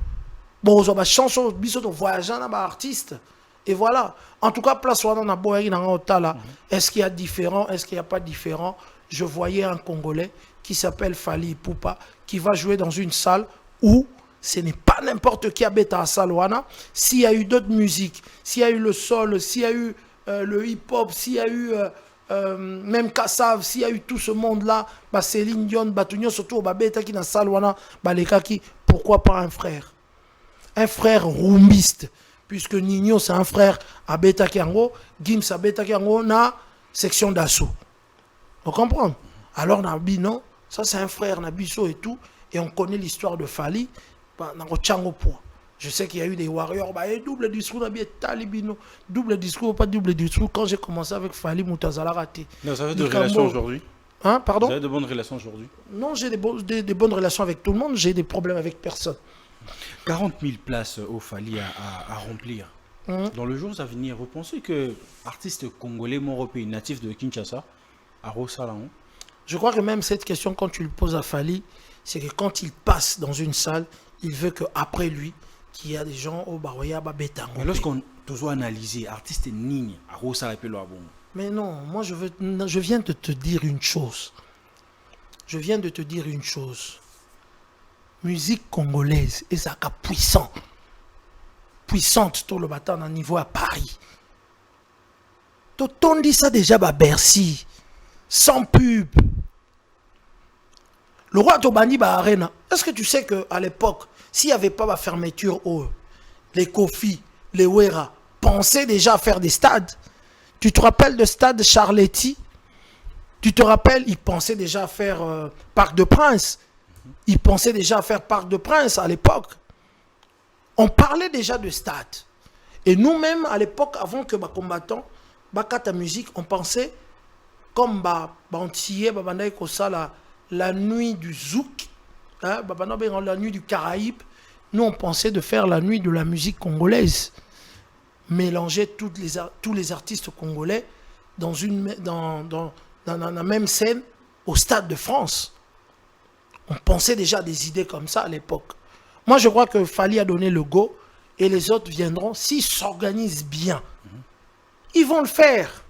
Bozo ba chanson biso to voyageant na ba artiste. Et voilà. En tout cas, place wana na boyari na ngotala. Est-ce qu'il y a différent, est-ce qu'il n'y a pas différent? Je voyais un Congolais qui s'appelle Fally Ipupa qui va jouer dans une salle où ce n'est pas n'importe qui habite à Salwana. S'il y a eu d'autres musiques, s'il y a eu le soul, s'il y a eu le hip-hop, s'il y a eu même Kassav, s'il y a eu tout ce monde-là, bah Céline Dion, Batunio, surtout Babeta qui na Salwana, bah les kaki, pourquoi pas un frère? Un frère rumbiste, puisque Nino c'est un frère à Beta Kiango, Gims à Beta Kiango, na section d'assaut. Vous comprenez? Alors Nabi, non, ça c'est un frère Nabiso et tout, et on connaît l'histoire de Fally. Je sais qu'il y a eu des warriors, double discours, talibino, double discours, pas double discours. Quand j'ai commencé avec Fally Moutazala raté. Non, ça fait de relations aujourd'hui. Hein, pardon? Vous avez de bonnes relations aujourd'hui? Non, j'ai des bonnes relations avec tout le monde, j'ai des problèmes avec personne. 40 000 places au Fally à remplir. Dans le jour à venir, vous pensez que artiste congolais, mon-européen, natif de Kinshasa, à Rosalan? Je crois que même cette question, quand tu le poses à Fally, c'est que quand il passe dans une salle, il veut qu'après lui, qu'il y a des gens au Baroya, Babetango. Mais lorsqu'on doit analyser, artiste Nigne, à Rosa et Peloabon. Mais non, moi je viens de te dire une chose. Je viens de te dire une chose. Musique congolaise, et ça puissant. Puissante, tout le bâtard d'un niveau à Paris. On dit ça déjà à Bercy. Sans pub. Le roi Tobani Arena, est-ce que tu sais qu'à l'époque, s'il n'y avait pas la fermeture, les Kofi, les Wera pensaient déjà à faire des stades? Tu te rappelles de stade Charletti? Tu te rappelles, ils pensaient déjà à faire Parc de Prince. Ils pensaient déjà à faire Parc de Prince à l'époque. On parlait déjà de stade. Et nous-mêmes, à l'époque, avant que les combattants, ta musique, on pensait comme la nuit du Zouk, hein, la nuit du Caraïbe, nous on pensait de faire la nuit de la musique congolaise, mélanger tous les artistes congolais dans la même scène au Stade de France. On pensait déjà à des idées comme ça à l'époque. Moi je crois que Fally a donné le go et les autres viendront s'ils s'organisent bien. Ils vont le faire.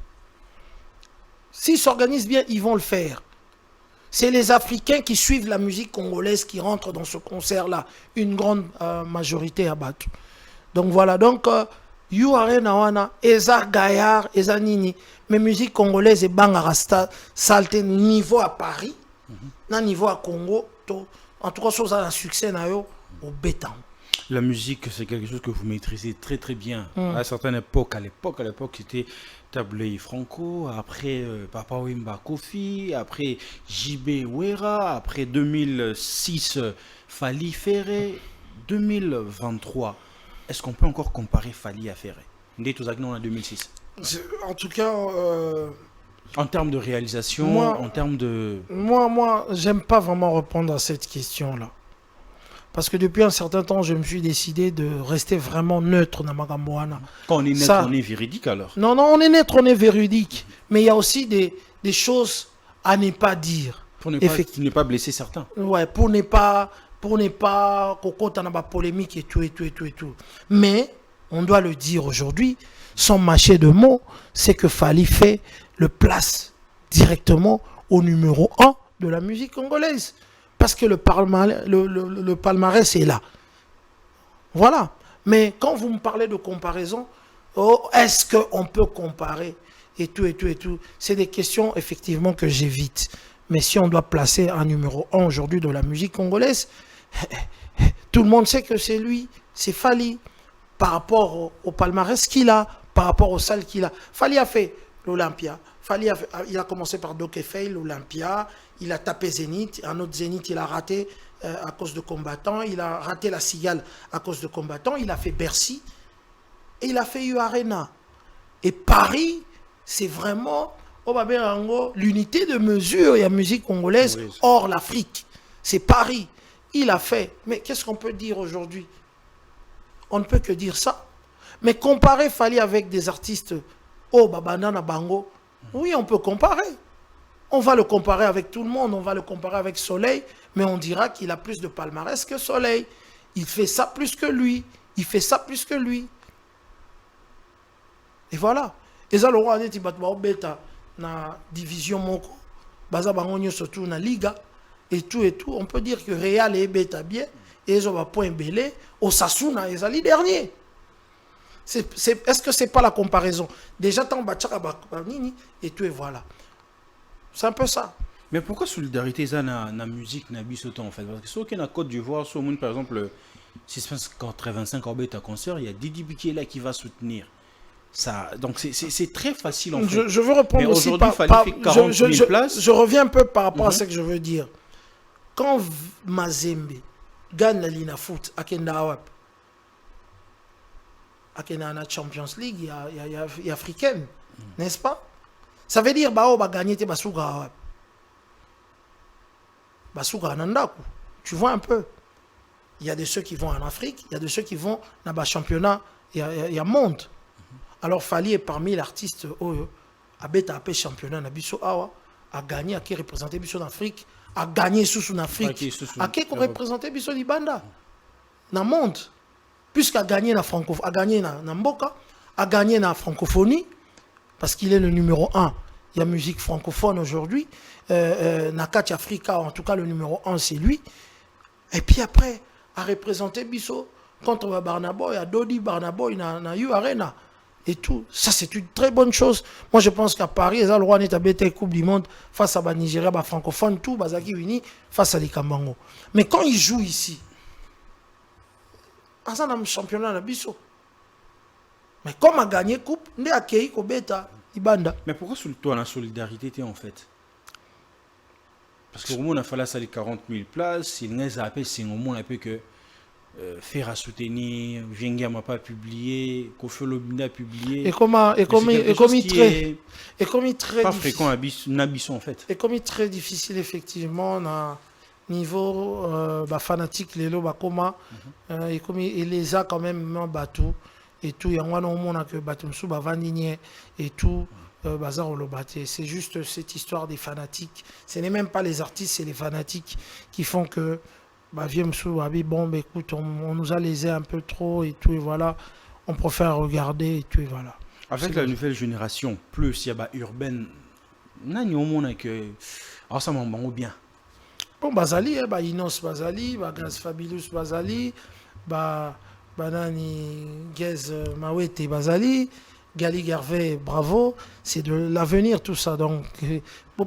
S'ils s'organisent bien, ils vont le faire. C'est les Africains qui suivent la musique congolaise qui rentrent dans ce concert-là. Une grande majorité à battre. Donc voilà. Donc, Nawana, Eza Gaillard, Eza Nini. Mais musique congolaise et Bangarasta, salté niveau à Paris, niveau à Congo. En tout cas, ça a un succès au béton. La musique, c'est quelque chose que vous maîtrisez très très bien. À certaines époques, à l'époque, c'était Tablé Franco, après Papa Wemba Kofi, après JB Wera, après 2006, Fally Ferré, 2023. Est-ce qu'on peut encore comparer Fally à Ferré? En 2006. En tout cas... En termes de réalisation, en termes de... Moi, j'aime pas vraiment répondre à cette question-là. Parce que depuis un certain temps, je me suis décidé de rester vraiment neutre dans Magamboana. Quand on est neutre, on est véridique alors? Non, on est neutre, on est véridique. Mais il y a aussi des choses à ne pas dire. Pour ne pas blesser certains. Ouais, pour ne pas cocoter dans la polémique et tout. Mais, on doit le dire aujourd'hui, sans mâcher de mots, c'est que Fally fait le place directement au numéro 1 de la musique congolaise. Parce que le palmarès est là. Voilà. Mais quand vous me parlez de comparaison, Oh, est-ce qu'on peut comparer et tout, et tout, et tout. C'est des questions, effectivement, que j'évite. Mais si on doit placer un numéro 1 aujourd'hui de la musique congolaise, tout le monde sait que c'est lui, c'est Fally. Par rapport au palmarès qu'il a, par rapport aux salles qu'il a. Fally a fait l'Olympia. Il a commencé par Dokefei, l'Olympia. Il a tapé Zénith. Un autre Zénith, il a raté à cause de combattants. Il a raté la Cigale à cause de combattants. Il a fait Bercy. Et il a fait U-Arena. Et Paris, c'est vraiment l'unité de mesure et la musique congolaise hors l'Afrique. C'est Paris. Il a fait. Mais qu'est-ce qu'on peut dire aujourd'hui? On ne peut que dire ça. Mais comparer Fally avec des artistes, Banana Bango, oui, on peut comparer. On va le comparer avec tout le monde, on va le comparer avec Soleil, mais on dira qu'il a plus de palmarès que Soleil. Il fait ça plus que lui. Il fait ça plus que lui. Et voilà. Et ça, le roi a dit, na division moko, baza bango surtout na liga, et tout. On peut dire que Real est bêta bien, et ils ont point belé, Osasuna, ils sont dernier. Est-ce que c'est pas la comparaison? Déjà, tant batchaka nini, et tout, et voilà. C'est un peu ça. Mais pourquoi solidarité ça na musique na bisoto en fait? Parce que ceux qui na Côte d'Ivoire, sur par exemple, 685 orbite à concert, il y a Didi Piqué là qui va soutenir. Ça, donc c'est très facile en fait. Je veux répondre mais aussi par 40 000 places. Je reviens un peu par rapport à ce que je veux dire. Quand Mazembe gagne la Lina Foot à Kenda na Champions League, il y a africaine, n'est-ce pas? Ça veut dire bah va gagner tes basuga nandaku. Tu vois un peu. Il y a de ceux qui vont en Afrique, il y a de ceux qui vont dans le championnat, il y a monde. Alors Fally est parmi l'artiste à beta AP championnat na biso awa a gagné, a qui représenté biso en Afrique, a gagné sous en Afrique, a qui représenté biso libanda na monde, puisqu'à gagné na francophonie, a gagné na mboka, a gagné na francophonie parce qu'il est le numéro 1. Il y a musique francophone aujourd'hui, na Catch Africa, en tout cas le numéro 1 c'est lui. Et puis après a représenté biso contre Barnaboy, a Dodi Barnaboy na U-Arena. Et tout, ça c'est une très bonne chose. Moi je pense qu'à Paris, ils ont le droit d'être Coupe du Monde face à Nigeria, francophone, tout, Bazaki Uni, face à les Kambango. Mais quand ils jouent ici, ils ont un championnat de Bisso. Mais comme a gagné Coupe, on a accueilli Kobeta, Ibanda. Mais pourquoi sur toi la solidarité en fait? Parce que au moins on a fallu ça les 40 000 places, il n'y a pas c'est au moins un peu que faire à soutenir, Vienga m'a pas publié, Kofi Olomide a publié. Et comme il très pas fréquent à Nabisson en fait. Et comme il très difficile effectivement na niveau fanatique les lots coma et comme il les a quand même battu et tout, il y a un moment que Batumsu Bavandinier et tout bazar au lobaté. C'est juste cette histoire des fanatiques. Ce n'est même pas les artistes, c'est les fanatiques qui font que bon, écoute, on nous a lésé un peu trop et tout, et voilà, on préfère regarder et tout, et voilà. Avec la nouvelle génération, plus il y a urbaine, nani au monde que alors ça m'en bien. Bon, Bazali, Inos Bazali, Gaz Fabulous Bazali, Banani Gez Mawete Bazali, Gali Gervais, bravo, c'est de l'avenir tout ça. Donc,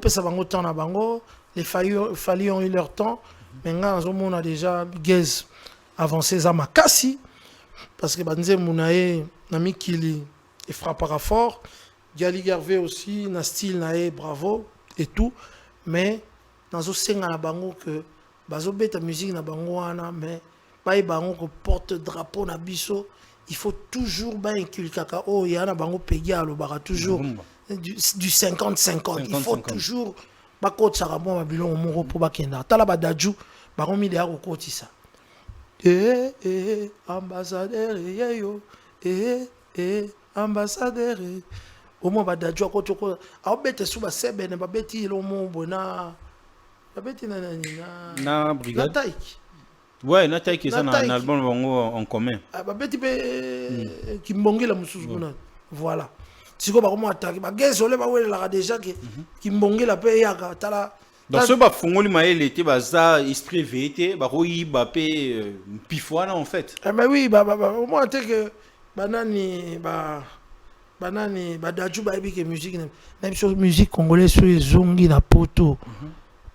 ça va autant à Bango, les Fally ont eu leur temps. Maintenant, on a déjà Gez avancé à Makassi parce que Banze Mounae, Nami Kili, il frappera fort. Gali Gervais aussi, na style nae, bravo et tout. Mais dans ce senga na bango que bazo beta musique na bango wana, mais pas bango que porte drapeau na biso, il faut toujours ba inculquer oh ya na bango pegia lo bara toujours du 50-50. Il faut toujours ba coach sarabon babilon moro pour ba kenda. Tala ba daju ba romi de ko kotisa. Ambassadeur yeyo ambassadeur au moins ba daju ko toko a bete suba sebe ne ba beti lo mo bona ba beti na brigade taiki. Ouais, na taiki ça na album en commun. Ba beti pe kimbongela mususu bona. Voilà. Siko ba komo attaquer ba gezole ba wela déjà que kimbongela pe yaka tala. Dans ce bas fongoli maël était baza esprit vété ba roi ba pe pifouana en fait. Mais oui au moins que banani badaju bayebi ke musique na biso musique congolaise so ezongi na poto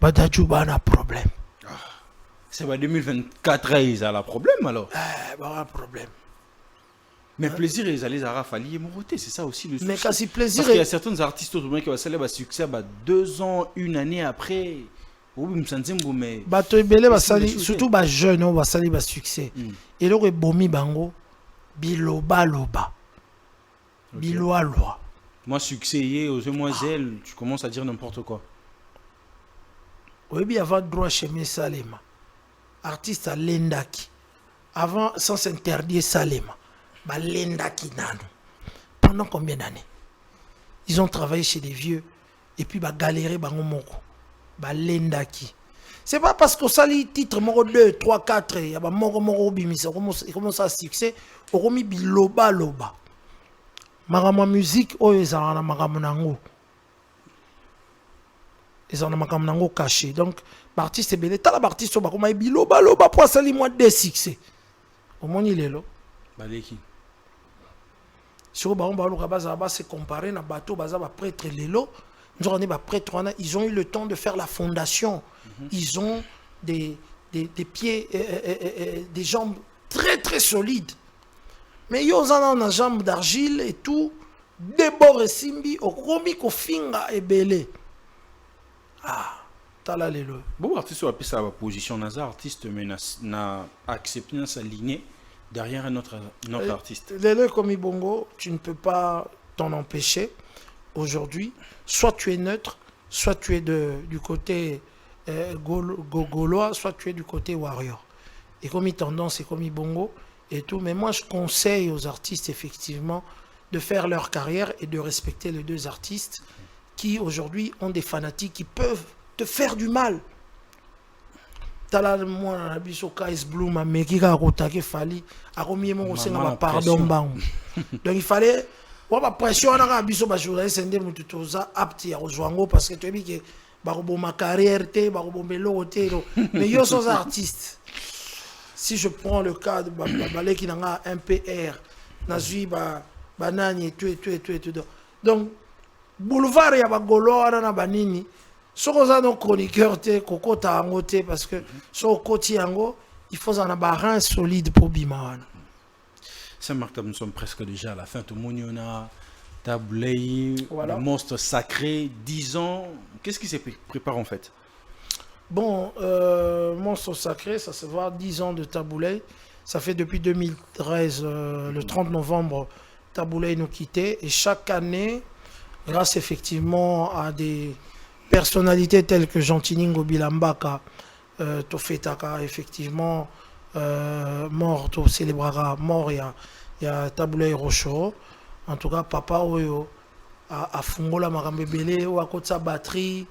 badaju bana problème. C'est pas 2024 ils ont la problème alors. Bah problème. Mais plaisir ils allaient à Rafali et Moroté, c'est ça aussi le souci. Mais quand si plaisir parce qu'il y a certains artistes autour qui vont célébrer succès 2 ans, 1 année après. Mais bato ebele basali surtout ba jeune on basali ba succès. Et le bomi bango biloba loba. Biloa loi. Moi succès aux demoiselles, tu commences à dire n'importe quoi. Oui, bien avant droit chez Salema. Artiste à Lendaki. Avant, sans s'interdire Salema. Bah, Lendaki Nano. Pendant combien d'années? Ils ont travaillé chez des vieux. Et puis, bah, galéré, bah, Moko. Bah, Lendaki. C'est pas parce qu'on sali titre, Moko 2, 3, 4, il y a bah, Moko Bimisa. Il commence à succès. On remet Biloba Loba. Marama musique, oh, ils ont un Maramonango. Ils ont un caché. Donc, l'artiste est belé. T'as l'artiste, on va comme biloba loba pour sali moins de succès. Au moins il est là. Baleki. Sur on va se comparer na bateau baza ba prêtre lelo. Nous on est ba prêtre ils ont eu le temps de faire la fondation. Ils ont des pieds des jambes très très solides. Mais ils ont une jambe d'argile et tout. Débord et simbi au komi ko finga et belé. Ah, tala lelo. Bon artiste a sa position Nazar artiste mais n'a accepté sa lignée derrière un autre artiste. Lelo comme Ibongo, tu ne peux pas t'en empêcher aujourd'hui. Soit tu es neutre, soit tu es du côté gaulois, soit tu es du côté warrior. Et comme il tendance et comme Ibongo et tout, mais moi je conseille aux artistes effectivement de faire leur carrière et de respecter les deux artistes qui aujourd'hui ont des fanatiques qui peuvent te faire du mal. Tala moi na biso Kais Blue ma mekika kotake fali akomi mo senga ba pardon bango. Donc il fallait wa ba pression na biso ba journaliste ndé mututoza apti ya ozwango parce que tu dis que ba ko ma carrière te ba ko bombelo te mais yo sont artistes. Si je prends le cas de balé qui n'a un PR nazui ba banani et tout. Donc boulevard ya bagolo ana na banini soko za no chroniqueur te kokota ango te parce que so koti ango il faut en avoir un solide pour bima. Saint-Marc, nous sommes presque déjà à la fin. Tout le monde a Taboulay, voilà. Le monstre sacré, 10 ans. Qu'est-ce qui se prépare en fait? Bon, monstre sacré, ça se voit 10 ans de Taboulay. Ça fait depuis 2013, le 30 novembre, Taboulay nous quittait. Et chaque année, grâce effectivement à des personnalités telles que Jean-Tiningo Bilambaka, Tofetaka, effectivement, mort, to célébrera mort, il y a Taboulay Rochoro. En tout cas, papa Oyo a Fungola Marambebele, ou à côté de sa batterie,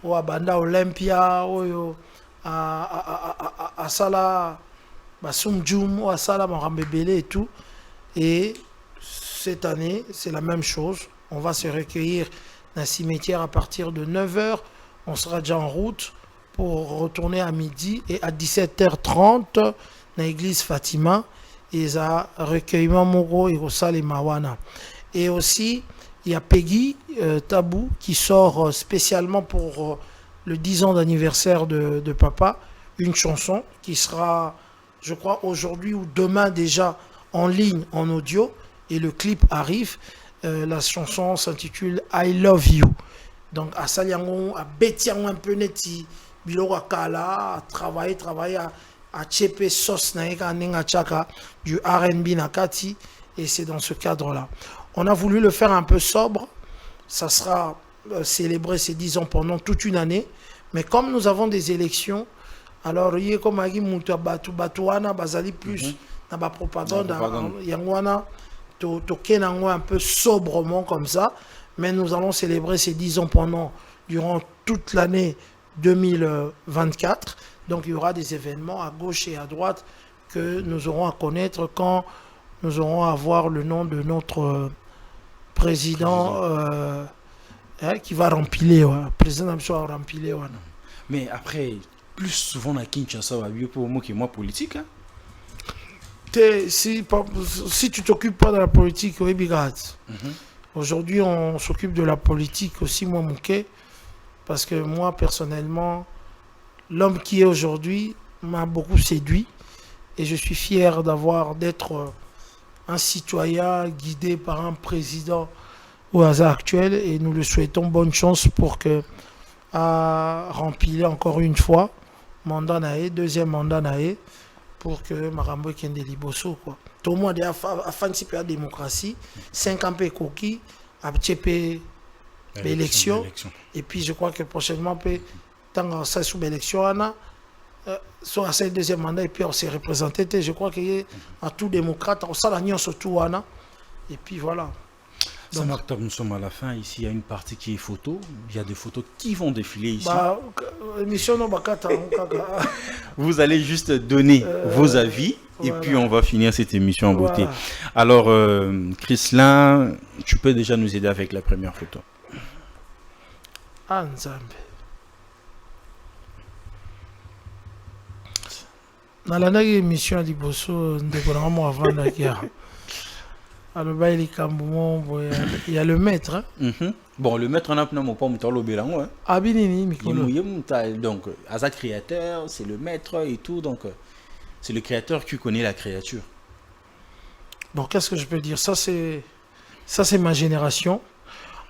ou à Banda Olympia, Oyo à Sala Basumjum, ou à Sala Marambebele et tout. Et cette année, c'est la même chose. On va se recueillir dans le cimetière à partir de 9h. On sera déjà en route pour retourner à midi. Et à 17h30, dans l'église Fatima, ils ont recueillement Moro et Rosal et Mawana. Et aussi, il y a Peggy Tabou qui sort spécialement pour le 10 ans d'anniversaire de papa. Une chanson qui sera, je crois, aujourd'hui ou demain déjà en ligne, en audio. Et le clip arrive. La chanson s'intitule I Love You. Donc, à Saliango, à Betiango un peu neti, Bilo Kala, à travailler, à Tchepe Sos Naeka Nenga Chaka, du R&B Nakati. Et c'est dans ce cadre-là. On a voulu le faire un peu sobre. Ça sera célébré ces 10 ans pendant toute une année. Mais comme nous avons des élections, alors il y a comme Agi Mouta Batouana, Bazali plus, dans la propagande, Yangwana. Un peu sobrement comme ça, mais nous allons célébrer ces 10 ans durant toute l'année 2024. Donc il y aura des événements à gauche et à droite que nous aurons à connaître quand nous aurons à voir le nom de notre président qui va rempiler. Président va rempiler. Mais après, plus souvent à Kinshasa, pour moi qui est moi politique. Hein? Si tu t'occupes pas de la politique, oui, bigat. Aujourd'hui, on s'occupe de la politique aussi, moi, Mouké, parce que moi, personnellement, l'homme qui est aujourd'hui m'a beaucoup séduit et je suis fier d'être un citoyen guidé par un président au hasard actuel et nous le souhaitons bonne chance pour que remplir encore une fois mandat naé, deuxième mandat naé pour que Marambo Kende Liboso quoi. Tout le monde est à fin de la démocratie, 5 ans pe coquille, à petit l'élection et puis je crois que prochainement tant ça sous l'élection soit à ce deuxième mandat et puis on s'est représenté je crois qu'il y a tout démocrate on s'aligne surtout et puis voilà. Donc, nous sommes à la fin. Ici, il y a une partie qui est photo. Il y a des photos qui vont défiler ici. Vous allez juste donner vos avis et puis on va finir cette émission en beauté. Alors, Chrislin, tu peux déjà nous aider avec la première photo. Ah, Nzambe. Dans la émission à Liboso, avant la guerre. Alors, il y a le maître. Bon, le maître, on a pas mon bélango. Donc, Asa créateur, c'est le maître et tout. Donc, c'est le créateur qui connaît la créature. Bon, qu'est-ce que je peux dire? Ça, c'est ma génération.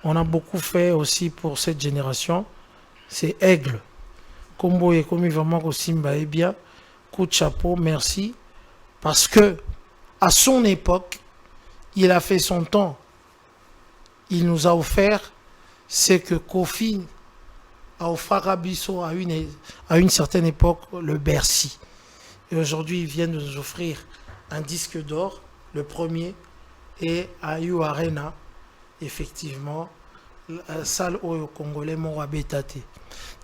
On a beaucoup fait aussi pour cette génération. C'est Aigle. Combo et commis vraiment Simba et bien. Coup de chapeau, merci. Parce que, à son époque, il a fait son temps. Il nous a offert ce que Kofi a offert à Bissot à une certaine époque, le Bercy. Et aujourd'hui, il vient de nous offrir un disque d'or, le premier, et à You Arena, effectivement, la salle au Congolais Morabétate.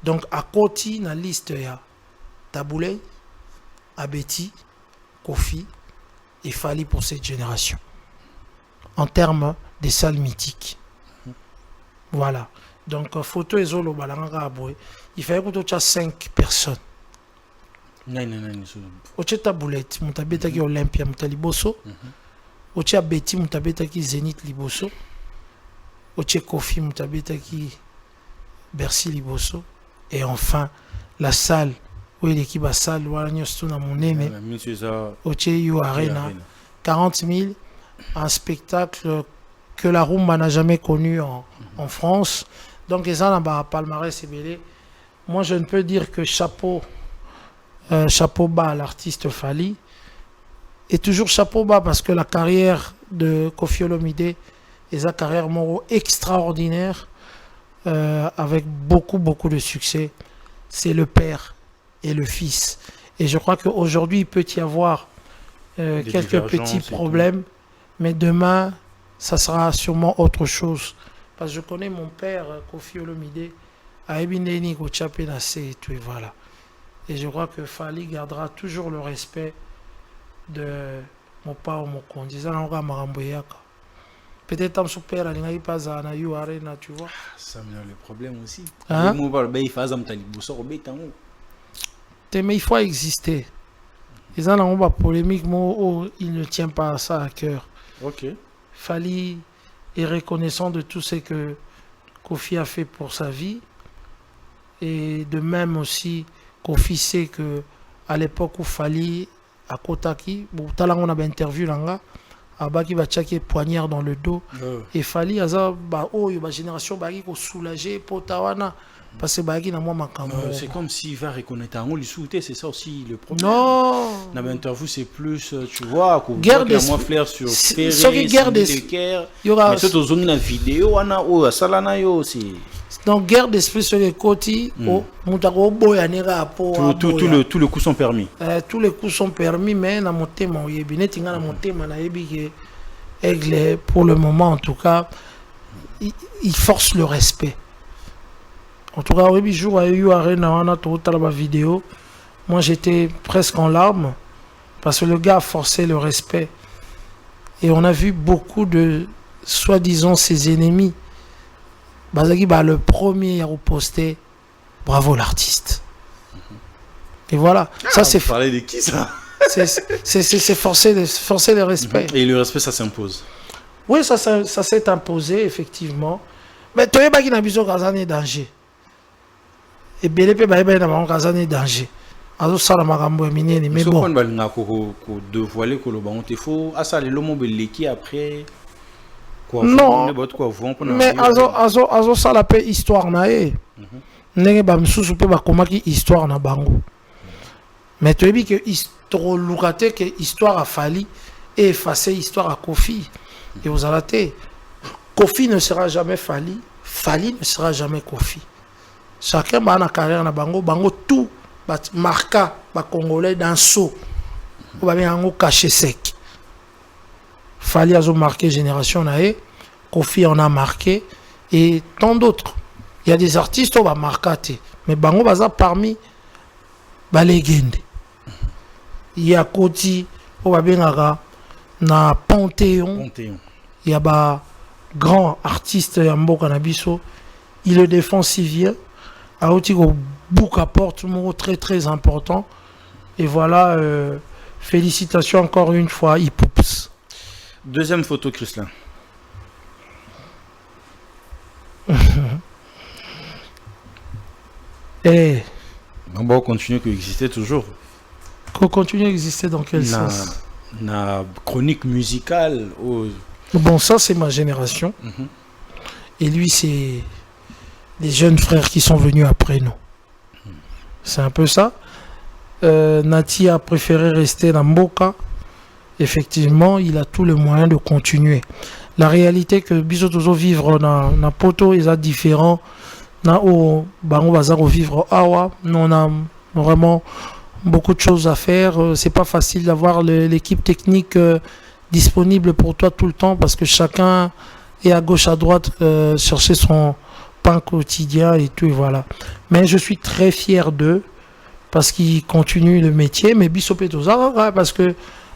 Donc, à côté, dans la liste, il y a Taboulé, Abeti, Kofi et Fali pour cette génération. En termes des salles mythiques. Voilà. Donc, photo et zolo balanga aboué. Il fallait que tu aies 5 personnes. Non. Oche Taboulette, Moutabeta qui Olympia, Moutaliboso. Oche Abeti, Moutabeta qui Zénith Liboso. Oche Kofi, Moutabeta qui Bercy Liboso. Et enfin, la salle, où il est salle, où il y a mon aimé. Oche You Arena. 40 000. Un spectacle que la rumba n'a jamais connu en France. Donc, ils ont un palmarès ébélé. Moi, je ne peux dire que chapeau bas à l'artiste Fali. Et toujours chapeau bas parce que la carrière de Koffi Olomide est une carrière moro extraordinaire avec beaucoup de succès. C'est le père et le fils. Et je crois qu'aujourd'hui, il peut y avoir quelques petits problèmes. Mais demain, ça sera sûrement autre chose. Parce que je connais mon père, Koffi Olomide, à Ebindeni, Gochapenase et tout, et voilà. Et je crois que Fali gardera toujours le respect de mon père ou mon condisant, peut-être que mon père n'a pas à You Arena, tu vois. Ça me donne le problème aussi. Mais il faut exister. Les gens ont une polémique, mais il ne tient pas à ça à cœur. Ok. Fali est reconnaissant de tout ce que Kofi a fait pour sa vie. Et de même aussi, Kofi sait que à l'époque où Fali à Kotaki, on avait interview là, Abaki va tchaker poignard dans le dos. Et Fali a une génération qui est soulagée pour Tawana. Parce que c'est comme s'il va reconnaître un souhaité, c'est ça aussi le problème. Non. Dans l'interview, c'est plus, tu vois, guerre des moins flair sur Ferré, guerre des il y aura mais surtout une vidéo on salana yo aussi. Donc guerre d'esprit sur les côtés, tout le coups sont permis. Tous les coups sont permis mais na motema oyebine tinga na motema na yebi que Aigle pour le moment en tout cas il force le respect. En tout cas, au jour à Eu Arena, on a tout la vidéo. Moi, j'étais presque en larmes parce que le gars a forcé le respect. Et on a vu beaucoup de, soi-disant, ses ennemis. Bazaki, le premier à reposter, bravo l'artiste. Et voilà. Ça, c'est. Vous parlez de qui ça? C'est forcer le respect. Et le respect, ça s'impose. Oui, ça s'est imposé, effectivement. Mais tu sais, qu'il y a un danger. Et bien, il y a un danger. Alors, ça, mais bon. Dévoiler que le ballon te faut. Ah, ça, le moment beliki après. Non. Mais azo ça la paix histoire na e. Nenge ba msusu pe ba komaki histoire na bango. Mais tu as dit que histoire que histoire a fallu et effacer histoire à Kofi. Et vous allez Kofi ne sera jamais Fali. Fali ne sera jamais Kofi. Chacun a une carrière na bango. Bango tout marqué ba Congolais dans saut. On va bien en caché sec. Fali a marqué génération nae. Kofi en a marqué. Et tant d'autres. Il y a des artistes qui ont marqué. Mais bango baza parmi ba légende. Il y a Koti. On va bien na Panthéon. Il y a ba grand artiste Yambo Kanabiso. Il le défend si bien. A aussi au bouc à porte, mot très très important. Et voilà, félicitations encore une fois, Hip-Hoops. Deuxième photo, Christian. Et on va continuer à exister toujours. Qu'on continue à exister dans quel sens? Na chronique musicale. Bon, ça c'est ma génération. Et lui, c'est les jeunes frères qui sont venus après nous. C'est un peu ça. Nati a préféré rester dans Mboka. Effectivement, il a tous les moyens de continuer. La réalité que Bisotozo vivre dans Poto est différent. Na o bango bazar vivre awa. Nous on a vraiment beaucoup de choses à faire. C'est pas facile d'avoir l'équipe technique disponible pour toi tout le temps parce que chacun est à gauche à droite chercher son pain quotidien et tout et voilà. Mais je suis très fier d'eux parce qu'ils continuent le métier. Mais Bisopetoza parce que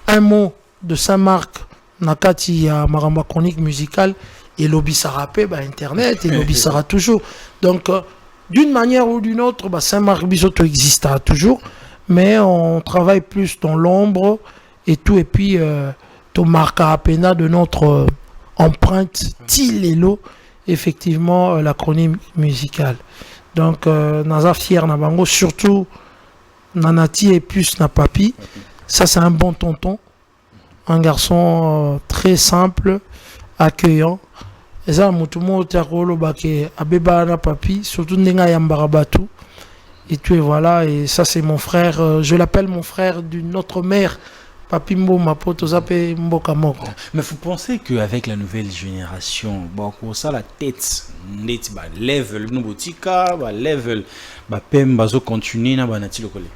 un mot de Saint-Marc Nakati à Maramba chronique musicale et lobby sarapé internet et lobby sera toujours. Donc d'une manière ou d'une autre Saint-Marc Bisoto existera toujours. Mais on travaille plus dans l'ombre et tout. Et puis, tu marques à peine de notre empreinte Tilelo, effectivement, la chronique musicale. Donc, Naza fier Nabango, surtout Nanati et plus Napapi. Ça, c'est un bon tonton. Un garçon très simple, accueillant. Et ça, Moutumo Tiakolo Bake, Abeba Napapi, surtout Nenga Yambarabatu. Et tout et voilà, et ça c'est mon frère, je l'appelle mon frère d'une autre mère, Papimbo Mapoto Zape Mbokamoko. Mais vous pensez qu'avec la nouvelle génération, bon, ça la tête, level, Nubotika, level, Pem Bazo continue, na banati lokole.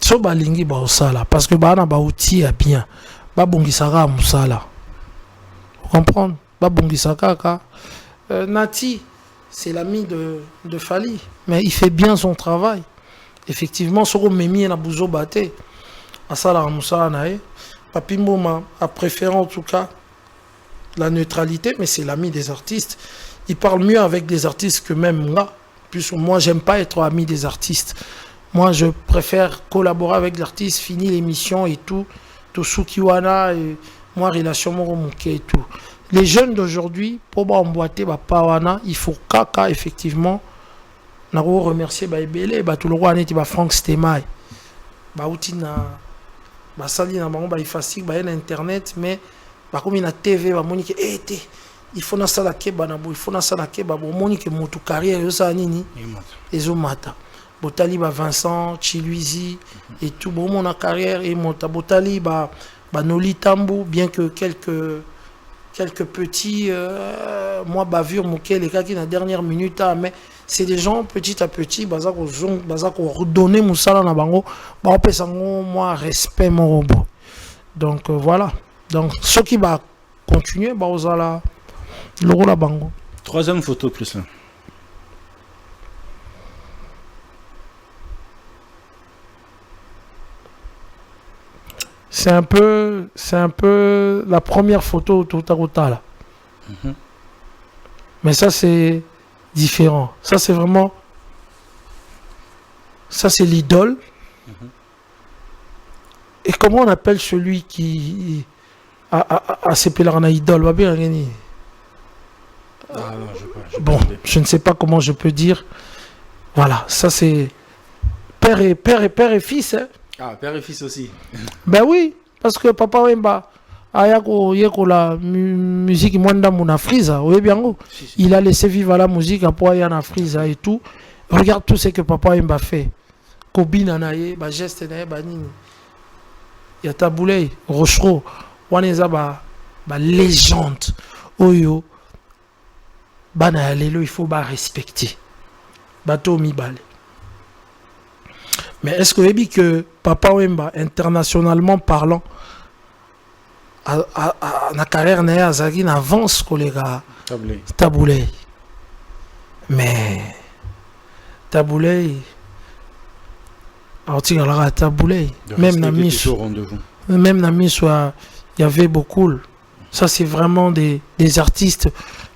So balingi ba osala, parce que bana ba outil a bien, ba bongisaka musala. Vous comprenez? Ba bongisaka ka Nati. C'est l'ami de Fali, mais il fait bien son travail. Effectivement, Soro Memi na Bouzo Baté, Asala Moussa Anae, Papimbo a préféré en tout cas la neutralité, mais c'est l'ami des artistes. Il parle mieux avec des artistes que même moi, puisque moi, j'aime pas être ami des artistes. Moi, je préfère collaborer avec l'artiste, finir l'émission et tout, Tosukiwana, et moi, relation Moromuke et tout. Les jeunes d'aujourd'hui, pour emboîter Pawana, il faut kaka effectivement. Nous remercier Baibele, tout le roi Aneti, Franck Stemay, Outi na Sali na bango, facile, internet, mais comme il a TV, Monique, il faut na sala keba na il faut na sala keba, Monique motu carrière, yosa nini, ezomata. Botali Vincent, Chiluizi et tout, bon mon carrière et monta. Botali Noli Tambo, bien que quelques petits moi bavure mouké les gars qui na dernière minute mais c'est des gens petit à petit bazako redonner musala na bango ba pesango moi respect mon robot. Donc voilà, donc ce qui va continuer osala le la bango. Troisième photo plus là. C'est un peu la première photo tout à là. Mais ça c'est différent. Ça c'est vraiment, ça c'est l'idole. Et comment on appelle celui qui a s'appelé un idole? Ah non, je Bon, je ne sais pas comment je peux dire. Voilà, ça c'est père et fils. Hein. Ah, père et fils aussi. Ben oui, parce que Papa Wemba, ayako la musique Mwanda Mouna Frisa, oui bien gros. Il a laissé vivre la musique après Yana Frisa et tout. Regarde tout ce que Papa Wemba fait. Kobina naye, ba geste naye, ba nini. Yata Boulay, Rochereau, Waneza ba légende. Oyo, bana lelo, il faut ba respecter. Bateau Mibale. Mais est-ce que vous avez que Papa Wemba, internationalement parlant, na carrière na Azagi avance collègue Taboulay. Mais Taboulay, alors Taboulay, même Nami soit, il y avait beaucoup. Ça c'est vraiment des artistes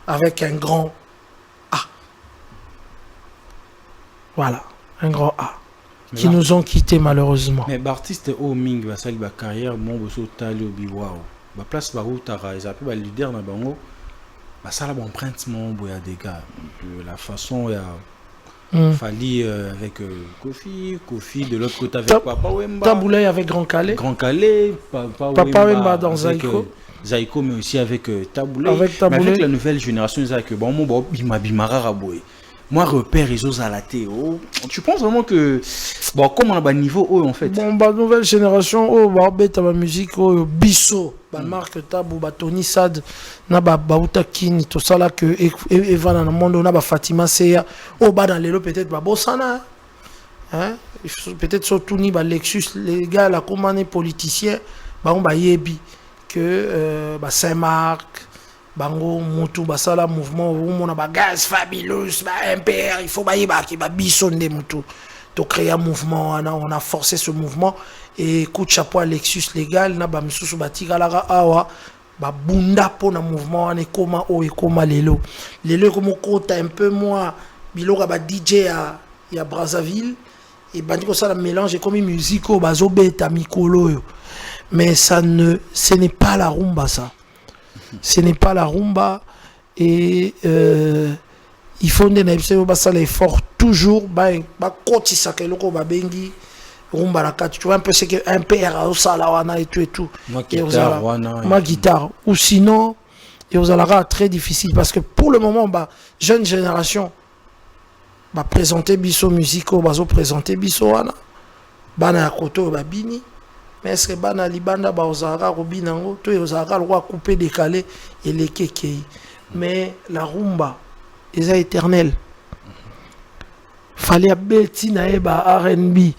avec un grand A. Voilà, un grand A. Qui nous ont quittés malheureusement. Mais l'artiste au Ming va saluer la carrière, mon bosso tali au biwao. La place va où tara, ils appellent le leader na bango. Bah ça la bon empreinte mon boya des gars. La façon il y a Fali avec Kofi de l'autre côté avec Papa Wemba. Taboulay avec Grand Calais. Papa Wemba dans Zaïko. Zaïko mais aussi avec Taboulay. Mais avec la nouvelle génération ils que bon mon bimara raboy. Moi, repère, ils osent à la théo. Tu penses vraiment que. Bon, comme on a un niveau haut en fait. Bon, bah, nouvelle génération, oh, bah, bête ma musique, oh, Bisso, bah, Marc Tabou, bah, Tony Sad, na bah, Bauta Kin, tout ça là que Evan dans le monde, on a bah, Fatima Seya, oh, bah, dans les lots, peut-être, bah, Bossana. Hein? Peut-être surtout ni bah, Lexus, les gars, là, comme on est politicien, bah, on bah, Yebi, que bah, Saint-Marc. Bango mutu basala mouvement on a ba gaz fabulous ba MPR il faut ba ki ba bisonde mutu to créer un mouvement on a forcé ce mouvement et coup de chapeau à Lexus légal na ba misusu batika la awa ba bunda pour na mouvement on est comment o et comment lelo comme kota un peu moins biloka ba DJ à Brazzaville et bandiko ça la mélange comme musique au bazo beta mikolo yo mais ce n'est pas la rumba ça. Ce n'est pas la rumba et il faut l'effort toujours rumba la tu vois un peu c'est que un PR au salawana et tout ma guitare ou sinon et aux alara très difficile parce que pour le moment jeune génération va présenter biso musico présenter biso wana bana koto bini. Mais est-ce que bana libanda ba ozara robinango to ozara roi coupé décalé et les kekei mais la rumba est éternelle fallait beti na eba R&B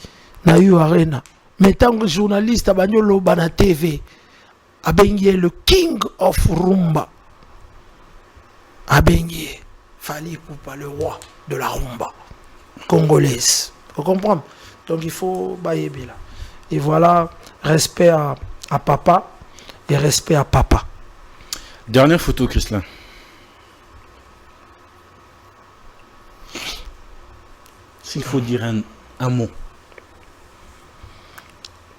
na yu arena mais tant que journaliste abanyolo bana TV abengie le king of rumba abengie fallait pour pas le roi de la rumba congolaise vous comprenez donc il faut bayebi là et voilà. Respect à papa et respect à papa. Dernière photo, Christian. S'il faut dire un mot.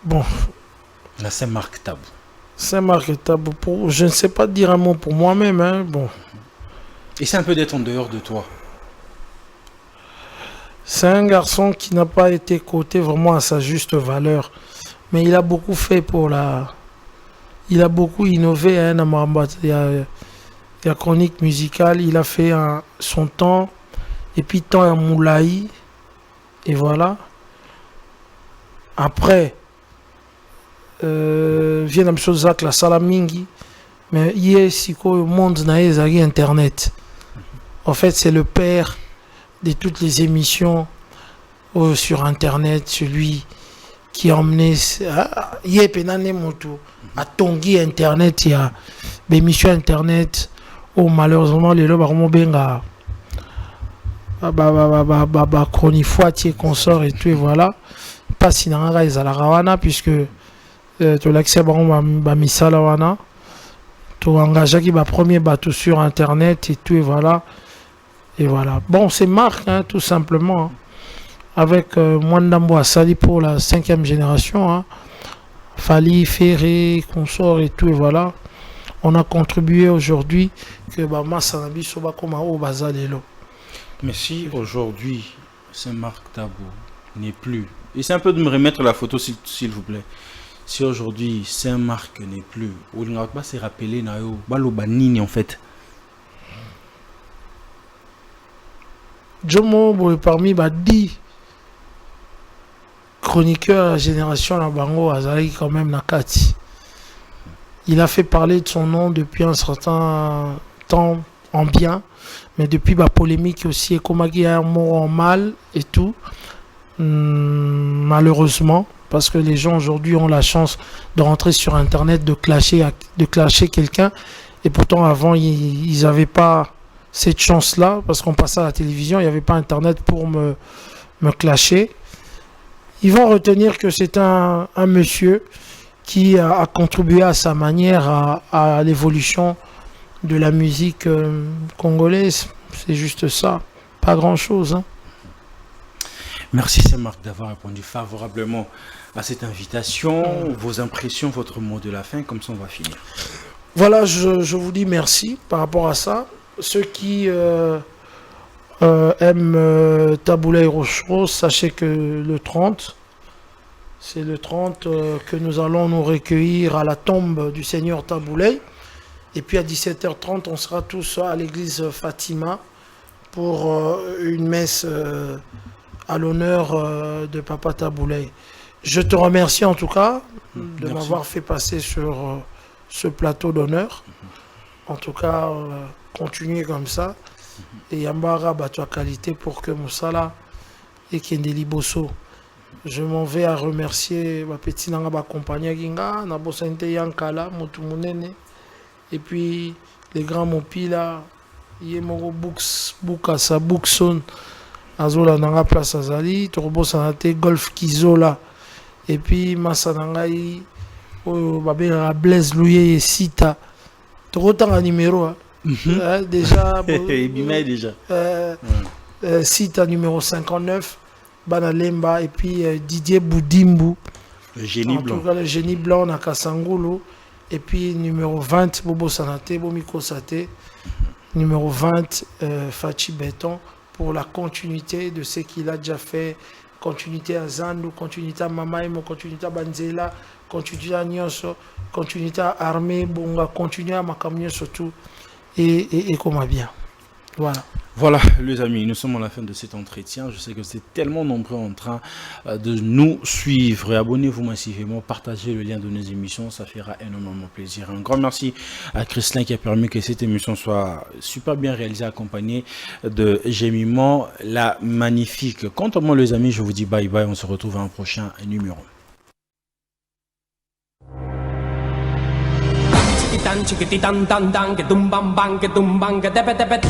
Bon. La Saint-Marc Tabou. Saint-Marc Tabou. Je ne sais pas dire un mot pour moi-même. Hein. Bon. Essaie un peu d'être en dehors de toi. C'est un garçon qui n'a pas été coté vraiment à sa juste valeur. Mais il a beaucoup fait pour la... Il a beaucoup innové, hein, il y a chronique musicale, il a fait son temps, et puis temps à Moulaï, et voilà. Après, vient la chose avec la Salamingi, mais il y a le monde n'a Internet. En fait, c'est le père de toutes les émissions sur Internet, celui qui a emmené à Tongi Internet, il y a des émissions Internet où malheureusement les lobes ont benga chronifoitier consort et tout et voilà pas si n'a ils à la rawana puisque tu l'accès à misala wana tu engagé qui va premier bateau sur Internet et tout et voilà bon c'est Marc hein, tout simplement hein. Avec Mwandambo Asali pour la 5e génération. Hein. Fali, Ferré, consort et tout, et voilà. On a contribué aujourd'hui que Massa Nabi Soba Komao Bazalelo. Mais si aujourd'hui, Saint-Marc Tabo n'est plus, et c'est un peu de me remettre la photo s'il vous plaît. Si aujourd'hui Saint-Marc n'est plus, on ne va pas se rappeler Balo Banini en fait. Jomo parmi 10 chroniqueurs à la génération la Bango Azali quand même Nakati. Il a fait parler de son nom depuis un certain temps en bien, mais depuis la polémique aussi, et comme il y a un mot en mal et tout, malheureusement, parce que les gens aujourd'hui ont la chance de rentrer sur Internet, de clasher quelqu'un, et pourtant avant, ils n'avaient pas cette chance-là, parce qu'on passait à la télévision, il n'y avait pas Internet pour me clasher. Ils vont retenir que c'est un monsieur qui a contribué à sa manière à l'évolution de la musique congolaise. C'est juste ça, pas grand-chose. Hein. Merci Saint-Marc d'avoir répondu favorablement à cette invitation. Vos impressions, votre mot de la fin, comme ça on va finir. Voilà, je vous dis merci par rapport à ça. Ceux qui aiment Taboulay Rochereau, sachez que le 30, c'est le 30 que nous allons nous recueillir à la tombe du Seigneur Taboulay. Et puis à 17h30, on sera tous à l'église Fatima pour une messe à l'honneur de Papa Taboulay. Je te remercie en tout cas de m'avoir fait passer sur ce plateau d'honneur. En tout cas, continuez comme ça. Et Yambara Batua qualité pour que Moussala et Kendeli Bosso. Je m'en vais à remercier ma petite nanga compagnie Ginga, Nabosente Yankala, Motumunene. Et puis les grands Mopila, Yemoro Bukasa Bukson, Azola Nanga Place Azali, Torbo Sanate Golf Kizola. Et puis Massanangai, Babera Blaise Louye et Sita. Autant un numéro. Déjà. déjà. Sita numéro 59. Banalemba et puis Didier Boudimbu. Le génie blanc. En tout cas, le génie blanc, Nakasangulu. Et puis numéro 20, Bobo Sanate, Bomiko Sate. Numéro 20, Fachi Béton. Pour la continuité de ce qu'il a déjà fait. Continuité à Zandu, continuité à Mamaimo, continuité à Banzela, continuité à Nyonso, continuité à Armée, Bonga, continuité à Makamio surtout. Et comment bien. Voilà. Voilà, les amis, nous sommes à la fin de cet entretien. Je sais que c'est tellement nombreux en train de nous suivre. Abonnez-vous massivement, partagez le lien de nos émissions, ça fera énormément plaisir. Un grand merci à Christin qui a permis que cette émission soit super bien réalisée, accompagnée de Gémiment, la magnifique. Quant à moi, les amis, je vous dis bye bye. On se retrouve à un prochain numéro. Chiquitan, chiquititan, tan, tan, que tumban, ban, que tumban, que tepe, tepe.